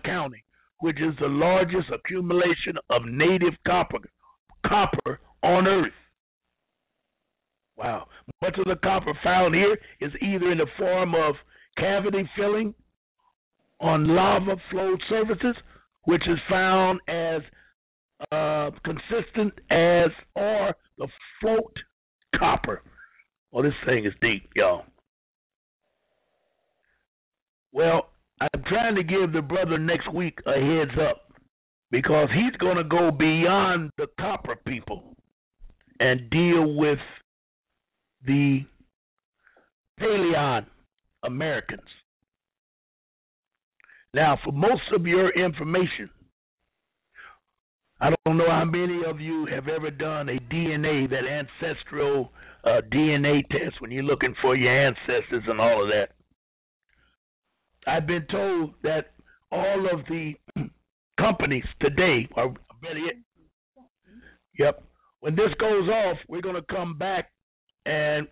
County, which is the largest accumulation of native copper on Earth. Wow. Much of the copper found here is either in the form of cavity filling on lava flow surfaces, which is found as consistent as or the float copper. Oh, this thing is deep, y'all. Well, I'm trying to give the brother next week a heads up because he's going to go beyond the copper people and deal with the Paleo-Americans. Now, for most of your information, I don't know how many of you have ever done a DNA, that ancestral DNA test when you're looking for your ancestors and all of that. I've been told that all of the companies today are better yet. Yep. When this goes off, we're going to come back, and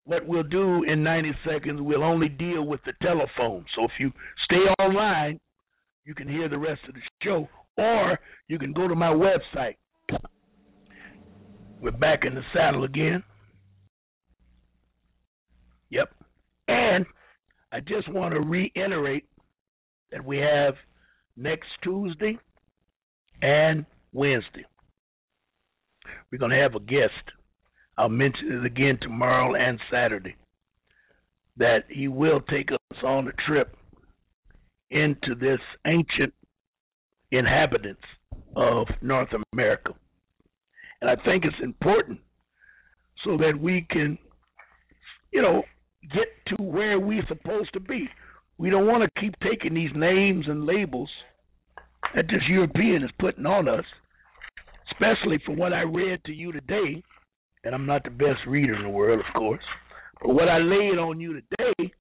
what we'll do in 90 seconds, we'll only deal with the telephone. So if you stay online, you can hear the rest of the show, or you can go to my website. We're back in the saddle again. Yep. And I just want to reiterate that we have next Tuesday and Wednesday. We're going to have a guest. I'll mention it again tomorrow and Saturday, that he will take us on a trip into this ancient inhabitants of North America. And I think it's important so that we can, get to where we're supposed to be. We don't want to keep taking these names and labels that this European is putting on us, especially from what I read to you today. And I'm not the best reader in the world, of course, but what I laid on you today,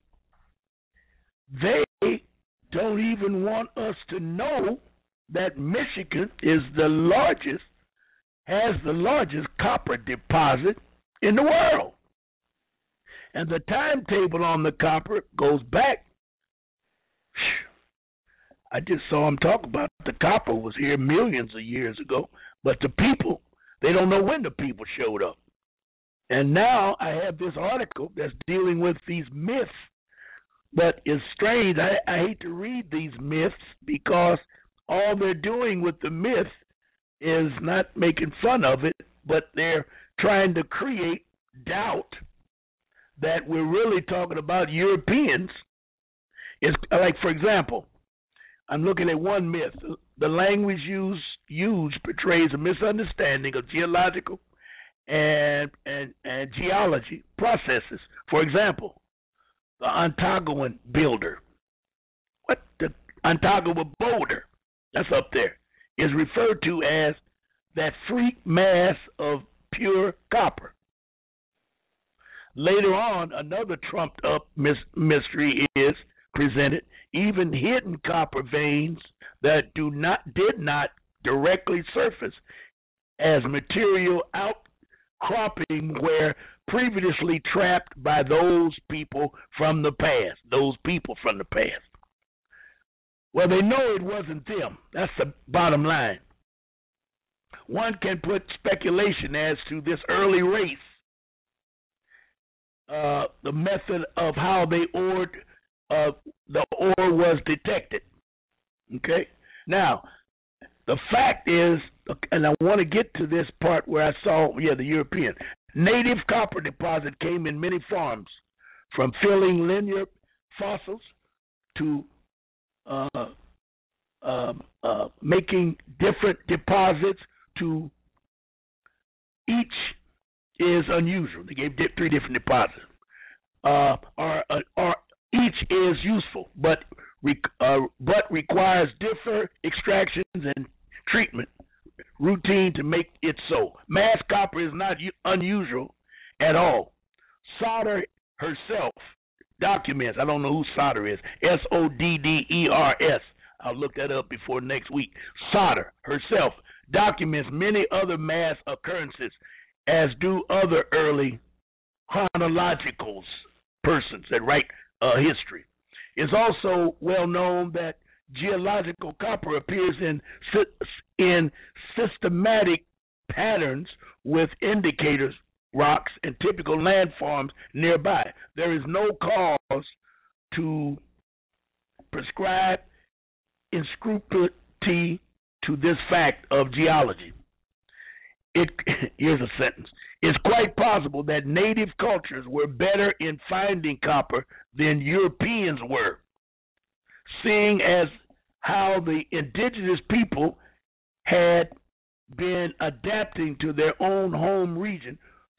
they don't even want us to know that Michigan has the largest copper deposit in the world. And the timetable on the copper goes back. I just saw him talk about the copper was here millions of years ago, but the people, they don't know when the people showed up. And now I have this article that's dealing with these myths, but it's strange. I hate to read these myths because all they're doing with the myth is not making fun of it, but they're trying to create doubt that we're really talking about Europeans. It's like, for example, I'm looking at one myth. The language used portrays a misunderstanding of geological and geology processes. For example, the Ontonagon builder. What? The Ontonagon boulder, that's up there, is referred to as that freak mass of pure copper. Later on, another trumped up mystery is presented, even hidden copper veins that did not directly surface as material outcropping were previously trapped by those people from the past. Well, they know it wasn't them. That's the bottom line. One can put speculation as to this early race, the method of how the ore was detected. Okay? Now, the fact is, and I want to get to this part where I saw, the European. Native copper deposit came in many forms, from filling linear fossils to making different deposits, to each is unusual. They gave 3 different deposits. Or each is useful, but requires different extractions and treatment routine to make it so. Mass copper is not unusual at all. Solder herself documents, I don't know who solder is, Sodders. I'll look that up before next week. Solder herself documents many other mass occurrences, as do other early chronological persons that write history. It's also well known that geological copper appears in systematic patterns with indicators, rocks, and typical landforms nearby. There is no cause to prescribe inscrutability to this fact of geology. Here's a sentence. It's quite possible that native cultures were better in finding copper than Europeans were, seeing as how the indigenous people had been adapting to their own home region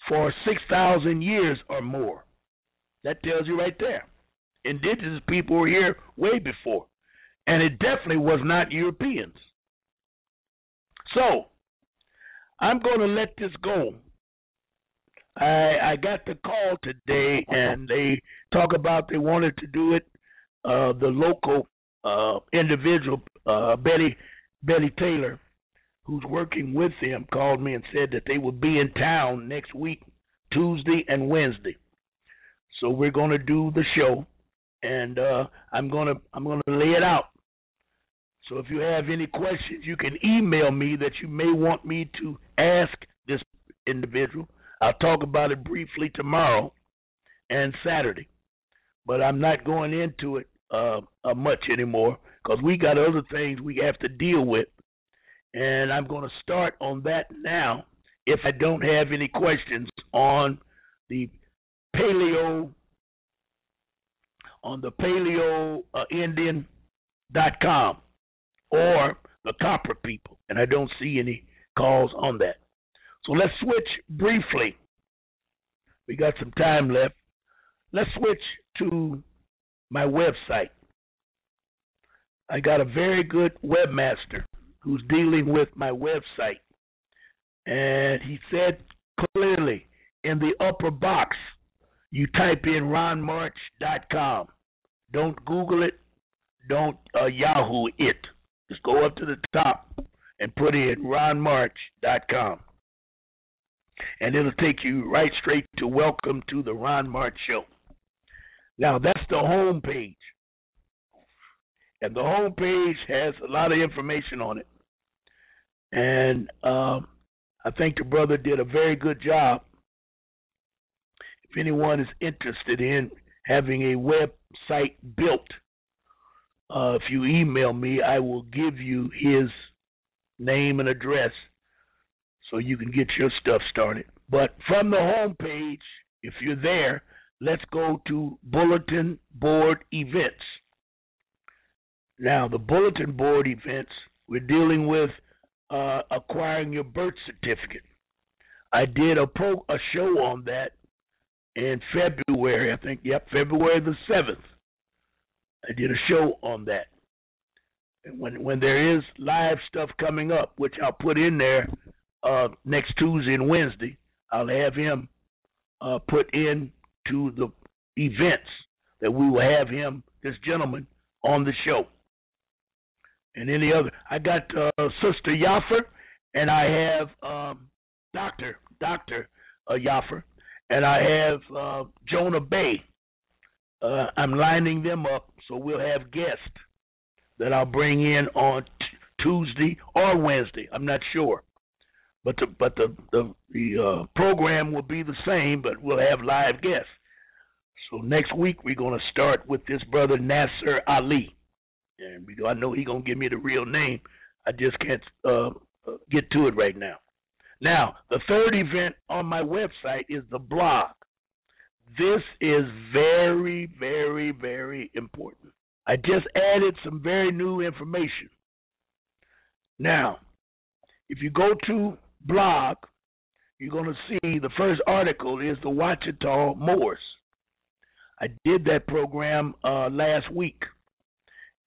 for 6,000 years or more. That tells you right there. Indigenous people were here way before, and it definitely was not Europeans. So, I'm going to let this go. I got the call today, and they talk about they wanted to do it. The local individual, Betty Taylor, who's working with them, called me and said that they will be in town next week, Tuesday and Wednesday. So we're going to do the show, and I'm going to lay it out. So if you have any questions, you can email me that you may want me to ask this individual. I'll talk about it briefly tomorrow and Saturday, but I'm not going into it much anymore because we got other things we have to deal with, and I'm going to start on that now if I don't have any questions on the Paleo-Indian.com or the copper people, and I don't see any calls on that. So let's switch briefly. We got some time left. Let's switch to my website. I got a very good webmaster who's dealing with my website, and he said clearly in the upper box, you type in ronmarch.com. Don't Google it. Don't Yahoo it. Just go up to the top and put in ronmarch.com. And it'll take you right straight to Welcome to the Ron March Show. Now, that's the home page. And the home page has a lot of information on it. And I think the brother did a very good job. If anyone is interested in having a website built, if you email me, I will give you his name and address so you can get your stuff started. But from the home page, if you're there, let's go to Bulletin Board Events. Now, the Bulletin Board Events, we're dealing with acquiring your birth certificate. I did a show on that in February, I think, February the 7th. I did a show on that. And when there is live stuff coming up, which I'll put in there next Tuesday and Wednesday, I'll have him put into the events that we will have him, this gentleman, on the show. And any other. I got Sister Yaffer, and I have Dr. Yaffer, and I have Jonah Bay. I'm lining them up, so we'll have guests that I'll bring in on Tuesday or Wednesday. I'm not sure, but the program will be the same, but we'll have live guests. So next week we're going to start with this brother Nasser Ali, and I know he's going to give me the real name. I just can't get to it right now. Now, the third event on my website is the blog. This is very, very, very important. I just added some very new information. Now, if you go to blog, you're going to see the first article is the Ouachita Moors. I did that program last week.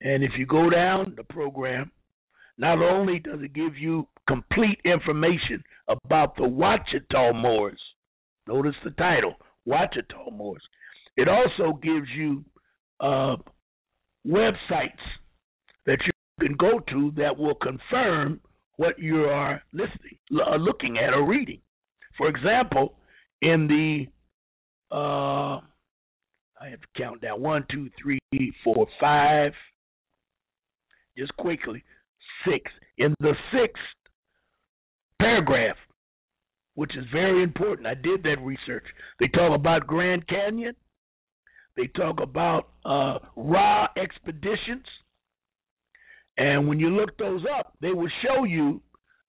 And if you go down the program, not only does it give you complete information about the Ouachita Moors, notice the title, Ouachita Moors, it also gives you websites that you can go to that will confirm what you are looking at or reading. For example, in the I have to count down 1, 2, 3, 4, 5. Just quickly, 6. In the 6th paragraph, which is very important, I did that research. They talk about Grand Canyon. They talk about raw expeditions. And when you look those up, they will show you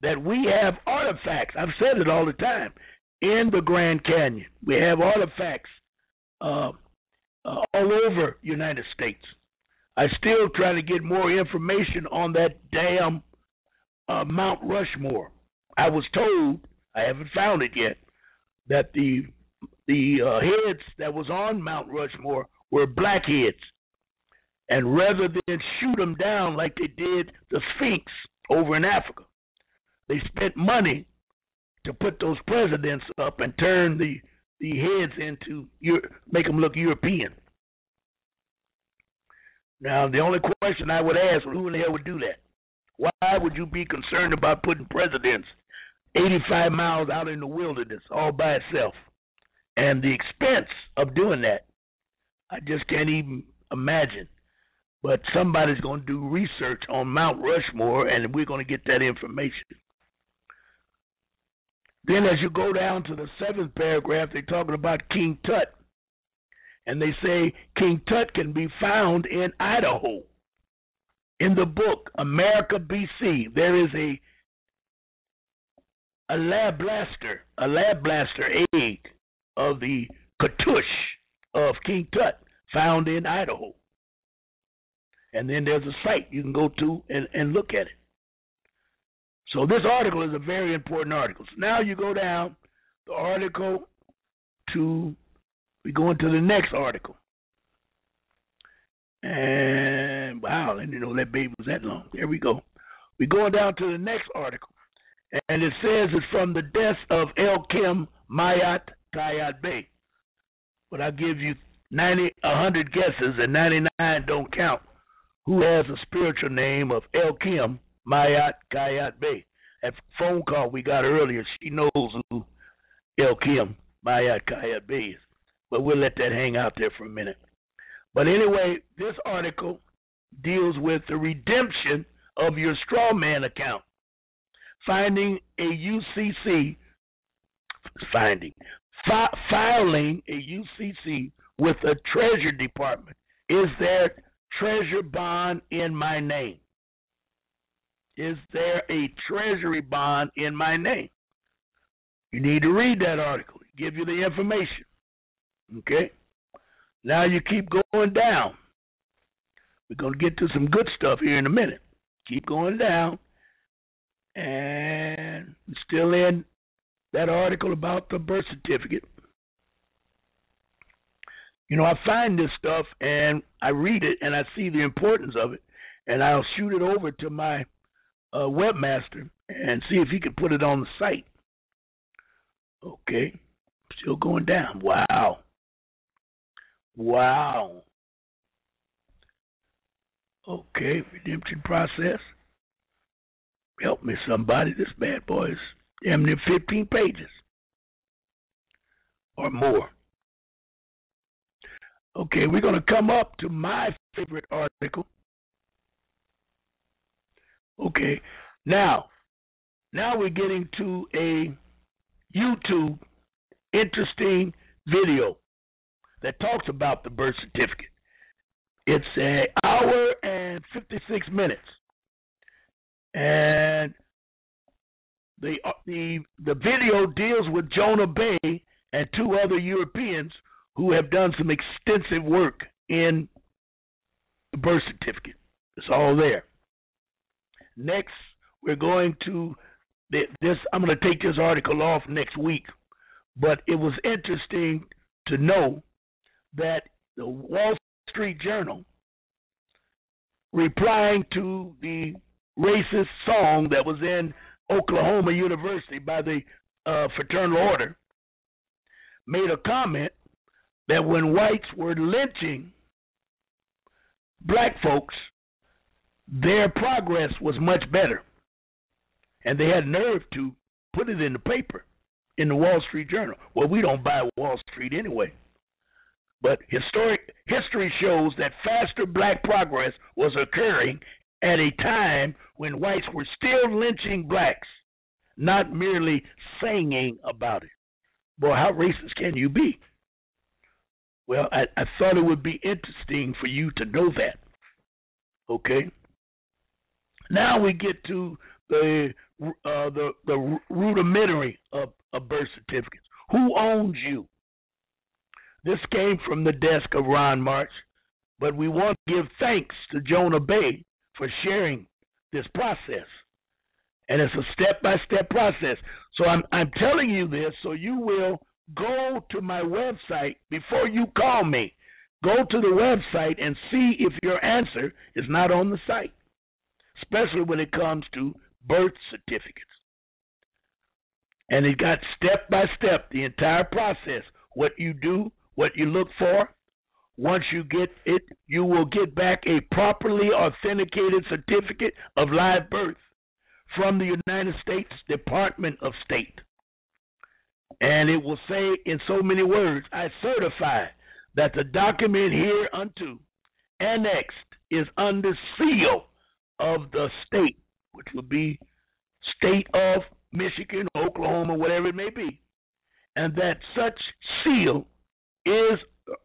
that we have artifacts. I've said it all the time. In the Grand Canyon, we have artifacts all over United States. I still try to get more information on that damn Mount Rushmore. I was told, I haven't found it yet, that the heads that was on Mount Rushmore were black heads. And rather than shoot them down like they did the Sphinx over in Africa, they spent money to put those presidents up and turn the heads into, make them look European. Now, the only question I would ask, who in the hell would do that? Why would you be concerned about putting presidents 85 miles out in the wilderness all by itself? And the expense of doing that, I just can't even imagine. But somebody's going to do research on Mount Rushmore, and we're going to get that information. Then as you go down to the 7th paragraph, they're talking about King Tut. And they say King Tut can be found in Idaho. In the book, America BC, there is a lab blaster egg of the cartouche of King Tut found in Idaho. And then there's a site you can go to and look at it. So this article is a very important article. So now you go down the article to, we go into the next article. And wow, I didn't know that baby was that long. There we go. We're going down to the next article. And it says it's from the death of Elkim Mayat Kayat Bey. But I'll give you 100 guesses and 99 don't count. Who has a spiritual name of Elkim Mayat Kayat Bey? That phone call we got earlier, she knows who Elkim Mayat Kayat Bey is. But we'll let that hang out there for a minute. But anyway, this article deals with the redemption of your straw man account. Filing a UCC with the Treasury Department. Is there treasure bond in my name? Is there a treasury bond in my name? You need to read that article. Give you the information. Okay? Now you keep going down. We're going to get to some good stuff here in a minute. Keep going down. And we're still in that article about the birth certificate. You know, I find this stuff and I read it and I see the importance of it, and I'll shoot it over to my webmaster and see if he can put it on the site. Okay. Still going down. Wow. Okay, redemption process. Help me, somebody. This bad boy is damn near 15 pages or more. Okay, we're going to come up to my favorite article. Okay, now we're getting to a YouTube interesting video that talks about the birth certificate. It's an hour and 56 minutes. And the video deals with Jonah Bey and 2 other Europeans who have done some extensive work in the birth certificate. It's all there. Next, we're going to this. I'm going to take this article off next week, but it was interesting to know that the Wall Street Journal, replying to the racist song that was in Oklahoma University by the Fraternal Order, made a comment that when whites were lynching black folks, their progress was much better. And they had nerve to put it in the paper, in the Wall Street Journal. Well, we don't buy Wall Street anyway. But history shows that faster black progress was occurring at a time when whites were still lynching blacks, not merely singing about it. Boy, how racist can you be? Well, I thought it would be interesting for you to know that. Okay. Now we get to the rudimentary of birth certificates. Who owns you? This came from the desk of Ron March, but we want to give thanks to Jonah Bay for sharing this process. And it's a step-by-step process. So I'm telling you this so you will go to my website before you call me. Go to the website and see if your answer is not on the site, especially when it comes to birth certificates. And it got step-by-step, the entire process, what you do, what you look for. Once you get it, you will get back a properly authenticated certificate of live birth from the United States Department of State. And it will say in so many words, I certify that the document hereunto annexed is under seal of the state, which would be state of Michigan, Oklahoma, whatever it may be, and that such seal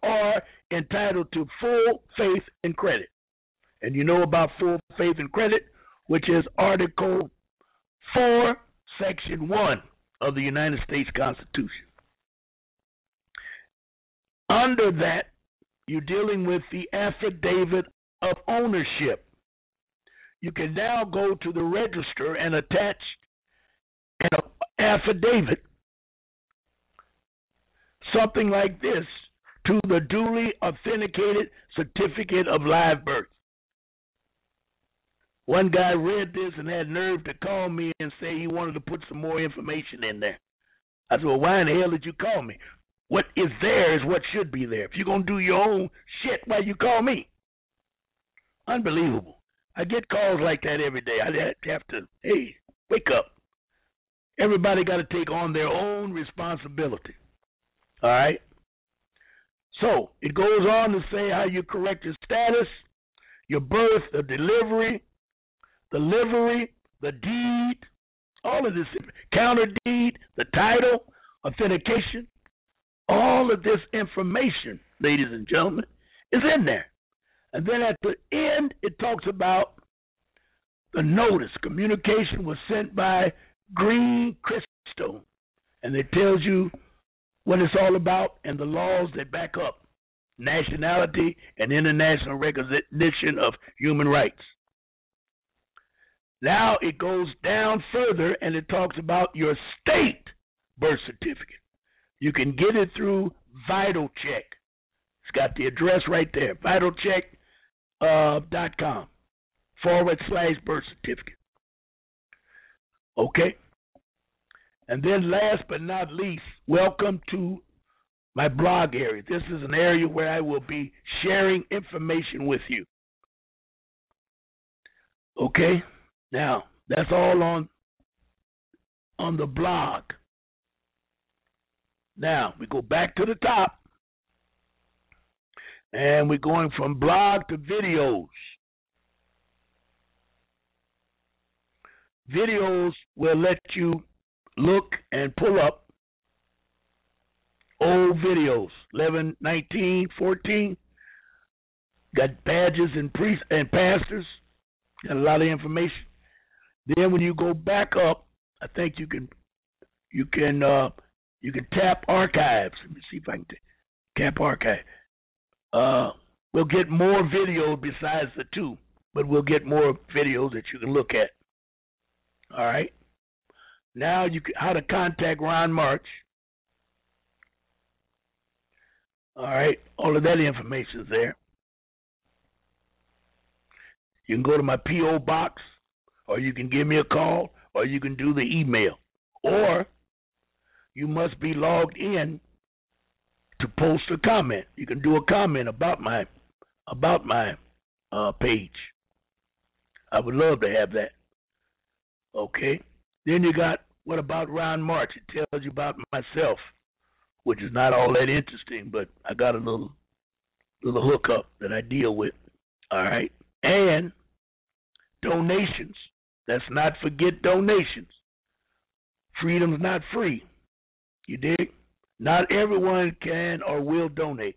are entitled to full faith and credit. And you know about full faith and credit, which is Article 4, Section 1 of the United States Constitution. Under that, you're dealing with the affidavit of ownership. You can now go to the register and attach an affidavit, something like this, to the duly authenticated certificate of live birth. One guy read this and had nerve to call me and say he wanted to put some more information in there. I said, well, why in the hell did you call me? What is there is what should be there. If you're going to do your own shit, why you call me? Unbelievable. I get calls like that every day. I have to, hey, wake up. Everybody got to take on their own responsibility. All right? So it goes on to say how you correct your status, your birth, the delivery, the livery, the deed, all of this, counter deed, the title, authentication, all of this information, ladies and gentlemen, is in there. And then at the end, it talks about the notice. Communication was sent by Green Crystal, and it tells you what it's all about and the laws that back up nationality and international recognition of human rights. Now it goes down further and it talks about your state birth certificate. You can get it through Vital Check. It's got the address right there, vitalcheck.com/birth certificate. Okay? And then last but not least, welcome to my blog area. This is an area where I will be sharing information with you. Okay? Now, that's all on the blog. Now, we go back to the top, and we're going from blog to videos. Videos will let you look and pull up old videos, 11, 19, 14. Got badges and priests and pastors. Got a lot of information. Then when you go back up, I think you can tap archives. Let me see if I can tap archive. We'll get more videos besides the two, but we'll get more videos that you can look at. All right. Now how to contact Ron March. All right. All of that information is there. You can go to my P.O. box, or you can give me a call, or you can do the email, or you must be logged in to post a comment. You can do a comment about my page. I would love to have that. Okay. Then you got what about Ron March? It tells you about myself, which is not all that interesting, but I got a little hookup that I deal with. All right. And donations. Let's not forget donations. Freedom's not free. You dig? Not everyone can or will donate.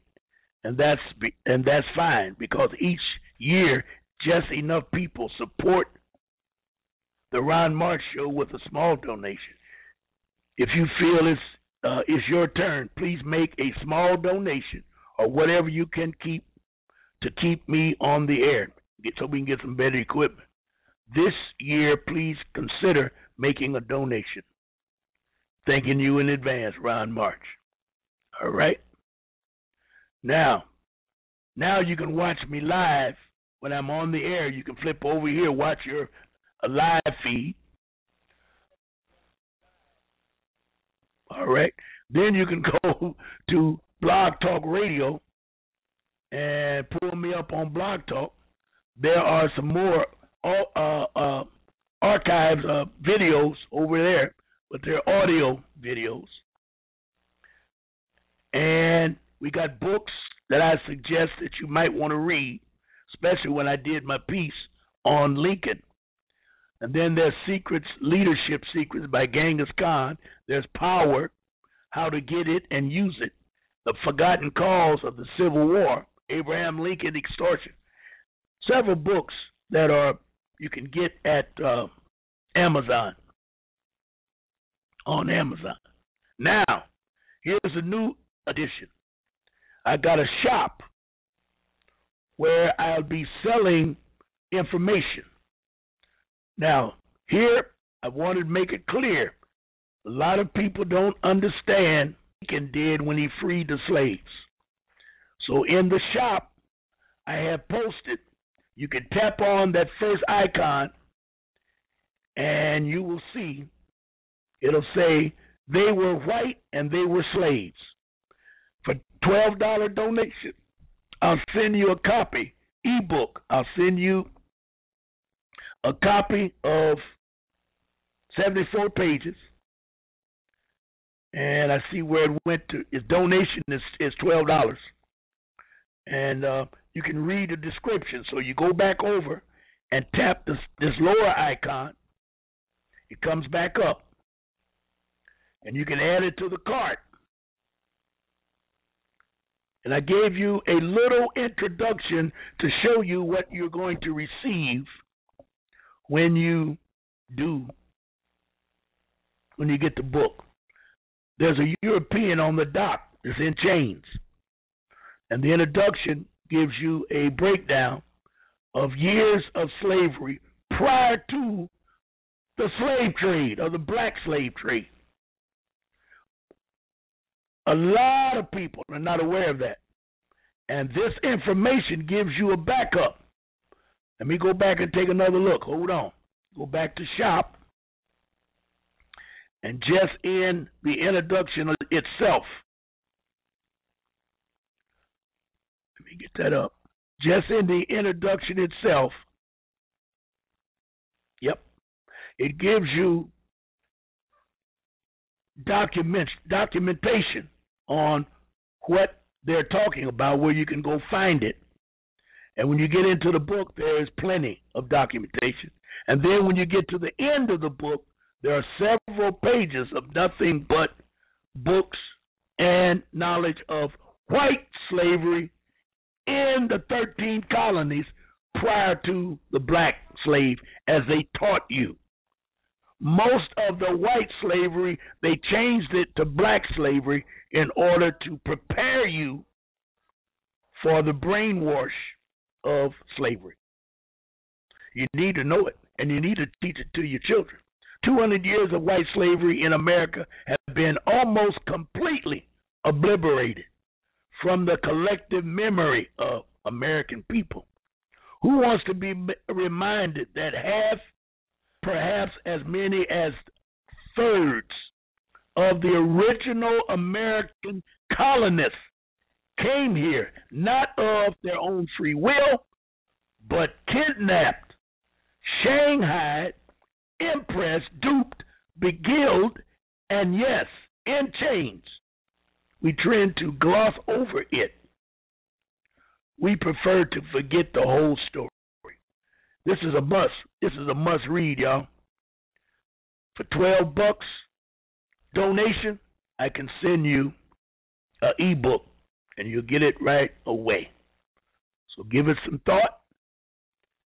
and that's fine, because each year just enough people support the Ron March Show with a small donation. If you feel it's your turn, please make a small donation or whatever you can keep to keep me on the air, so we can get some better equipment. This year, please consider making a donation. Thanking you in advance, Ron March. All right? Now you can watch me live when I'm on the air. You can flip over here, watch your live feed. All right? Then you can go to Blog Talk Radio and pull me up on Blog Talk. There are some more archives of videos over there, but they're audio videos. And we got books that I suggest that you might want to read, especially when I did my piece on Lincoln. And then there's Secrets, Leadership Secrets by Genghis Khan. There's Power, How to Get It and Use It. The Forgotten Cause of the Civil War, Abraham Lincoln Extortion. Several books that you can get at Amazon, on Amazon. Now, here's a new addition. I got a shop where I'll be selling information. Now, here, I wanted to make it clear. A lot of people don't understand what Lincoln did when he freed the slaves. So in the shop, I have posted, you can tap on that first icon, and you will see, it'll say, they were white and they were slaves. For $12 donation, I'll send you a copy, ebook. I'll send you a copy of 74 pages. And I see where it went to. Its donation is $12. And you can read the description. So you go back over and tap this lower icon. It comes back up. And you can add it to the cart. And I gave you a little introduction to show you what you're going to receive when you get the book. There's a European on the dock that's in chains. And the introduction gives you a breakdown of years of slavery prior to the slave trade, or the black slave trade. A lot of people are not aware of that. And this information gives you a backup. Let me go back and take another look. Hold on. Go back to shop. And just in the introduction itself, let me get that up. Just in the introduction itself, yep, it gives you documentation on what they're talking about, where you can go find it. And when you get into the book, there is plenty of documentation. And then when you get to the end of the book, there are several pages of nothing but books and knowledge of white slavery in the 13 colonies prior to the black slave, as they taught you. Most of the white slavery, they changed it to black slavery in order to prepare you for the brainwash of slavery. You need to know it, and you need to teach it to your children. 200 years of white slavery in America have been almost completely obliterated from the collective memory of American people. Who wants to be reminded that half, perhaps as many as thirds of the original American colonists came here not of their own free will, but kidnapped, shanghaied, impressed, duped, beguiled, and yes, in chains. We tend to gloss over it. We prefer to forget the whole story. This is a must. This is a must read, y'all. For $12 donation, I can send you an ebook, and you'll get it right away. So give it some thought,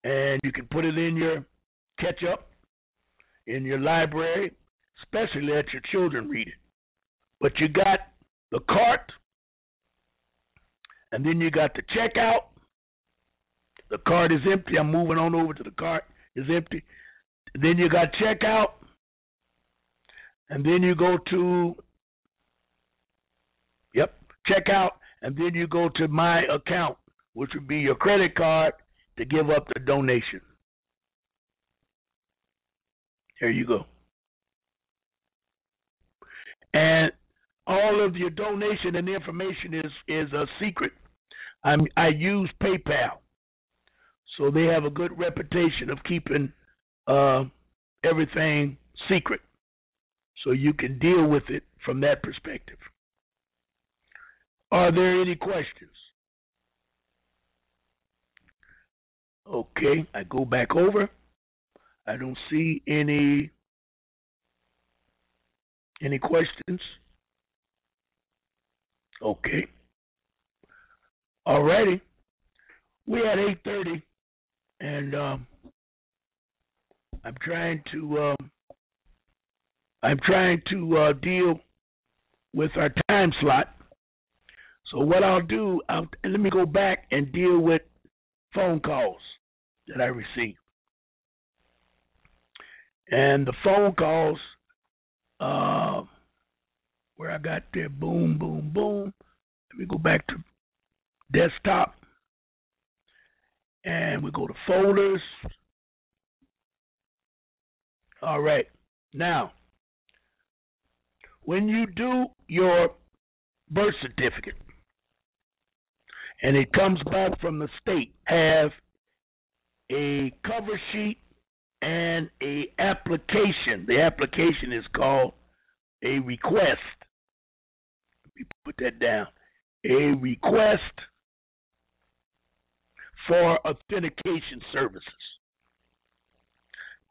and you can put it in your catch-up, in your library, especially let your children read it. But you got the cart, and then you got the checkout. The cart is empty. I'm moving on over to the cart. It's empty. Then you got checkout, and then you go to, checkout, and then you go to my account, which would be your credit card to give up the donation. There you go. And all of your donation and information is a secret. I use PayPal, so they have a good reputation of keeping everything secret, so you can deal with it from that perspective. Are there any questions? Okay, I go back over. I don't see any questions. Okay. All righty. We at 8:30, and I'm trying to deal with our time slot. So what I'll do, let me go back and deal with phone calls that I received. And the phone calls, where I got there, boom, boom, boom. Let me go back to desktop. And we go to folders. All right. Now, when you do your birth certificate, and it comes back from the state, have a cover sheet and a application. The application is called a request. Let me put that down. A request for authentication services.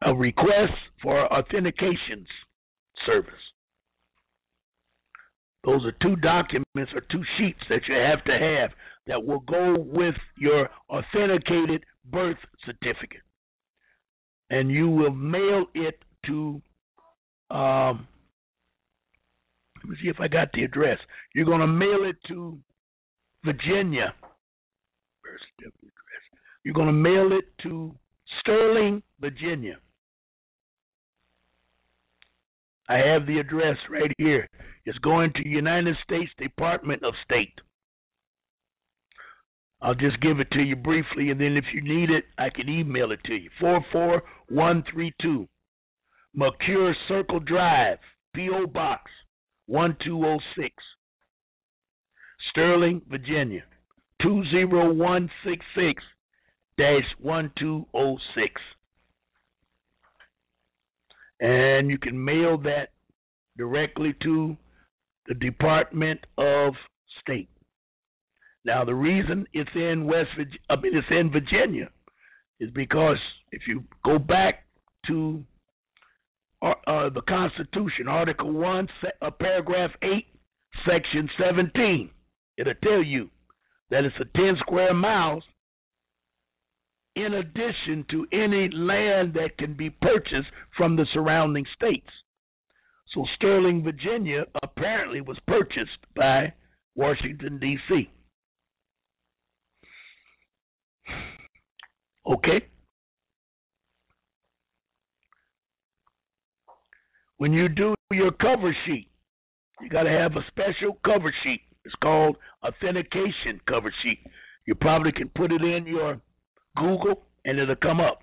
A request for authentication service. Those are two documents or two sheets that you have to have that will go with your authenticated birth certificate. And you will mail it to, let me see if I got the address. You're going to mail it to Virginia. Birth certificate address. You're going to mail it to Sterling, Virginia. I have the address right here. It's going to United States Department of State. I'll just give it to you briefly, and then if you need it, I can email it to you. 44132, McCure Circle Drive, P.O. Box 1206, Sterling, Virginia, 20166-1206. And you can mail that directly to the Department of State. Now, the reason it's in it's in Virginia is because if you go back to the Constitution, Article 1, Paragraph 8, Section 17, it'll tell you that it's a 10 square miles in addition to any land that can be purchased from the surrounding states. So Sterling, Virginia, apparently was purchased by Washington, D.C. Okay? When you do your cover sheet, you got to have a special cover sheet. It's called authentication cover sheet. You probably can put it in your Google and it'll come up.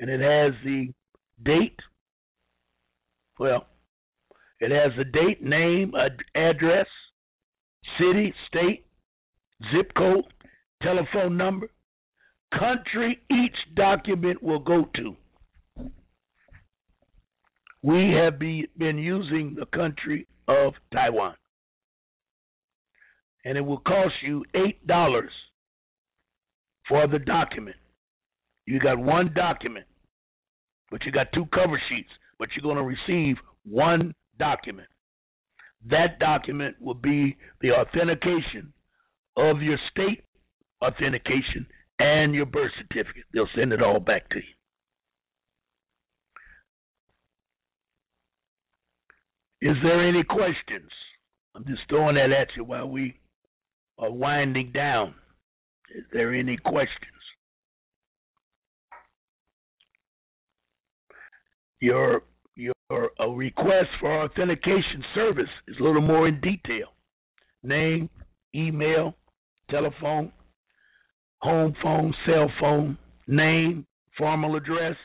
And it has the date. Well, it has the date, name, address, city, state, zip code, telephone number, country each document will go to. We have been using the country of Taiwan. And it will cost you $8 for the document. You got one document, but you got two cover sheets, but you're going to receive one document. That document will be the authentication of your state authentication and your birth certificate. They'll send it all back to you. Is there any questions? I'm just throwing that at you while we are winding down. Is there any questions? Your request for authentication service is a little more in detail. Name, email, telephone, home phone, cell phone, name, formal address,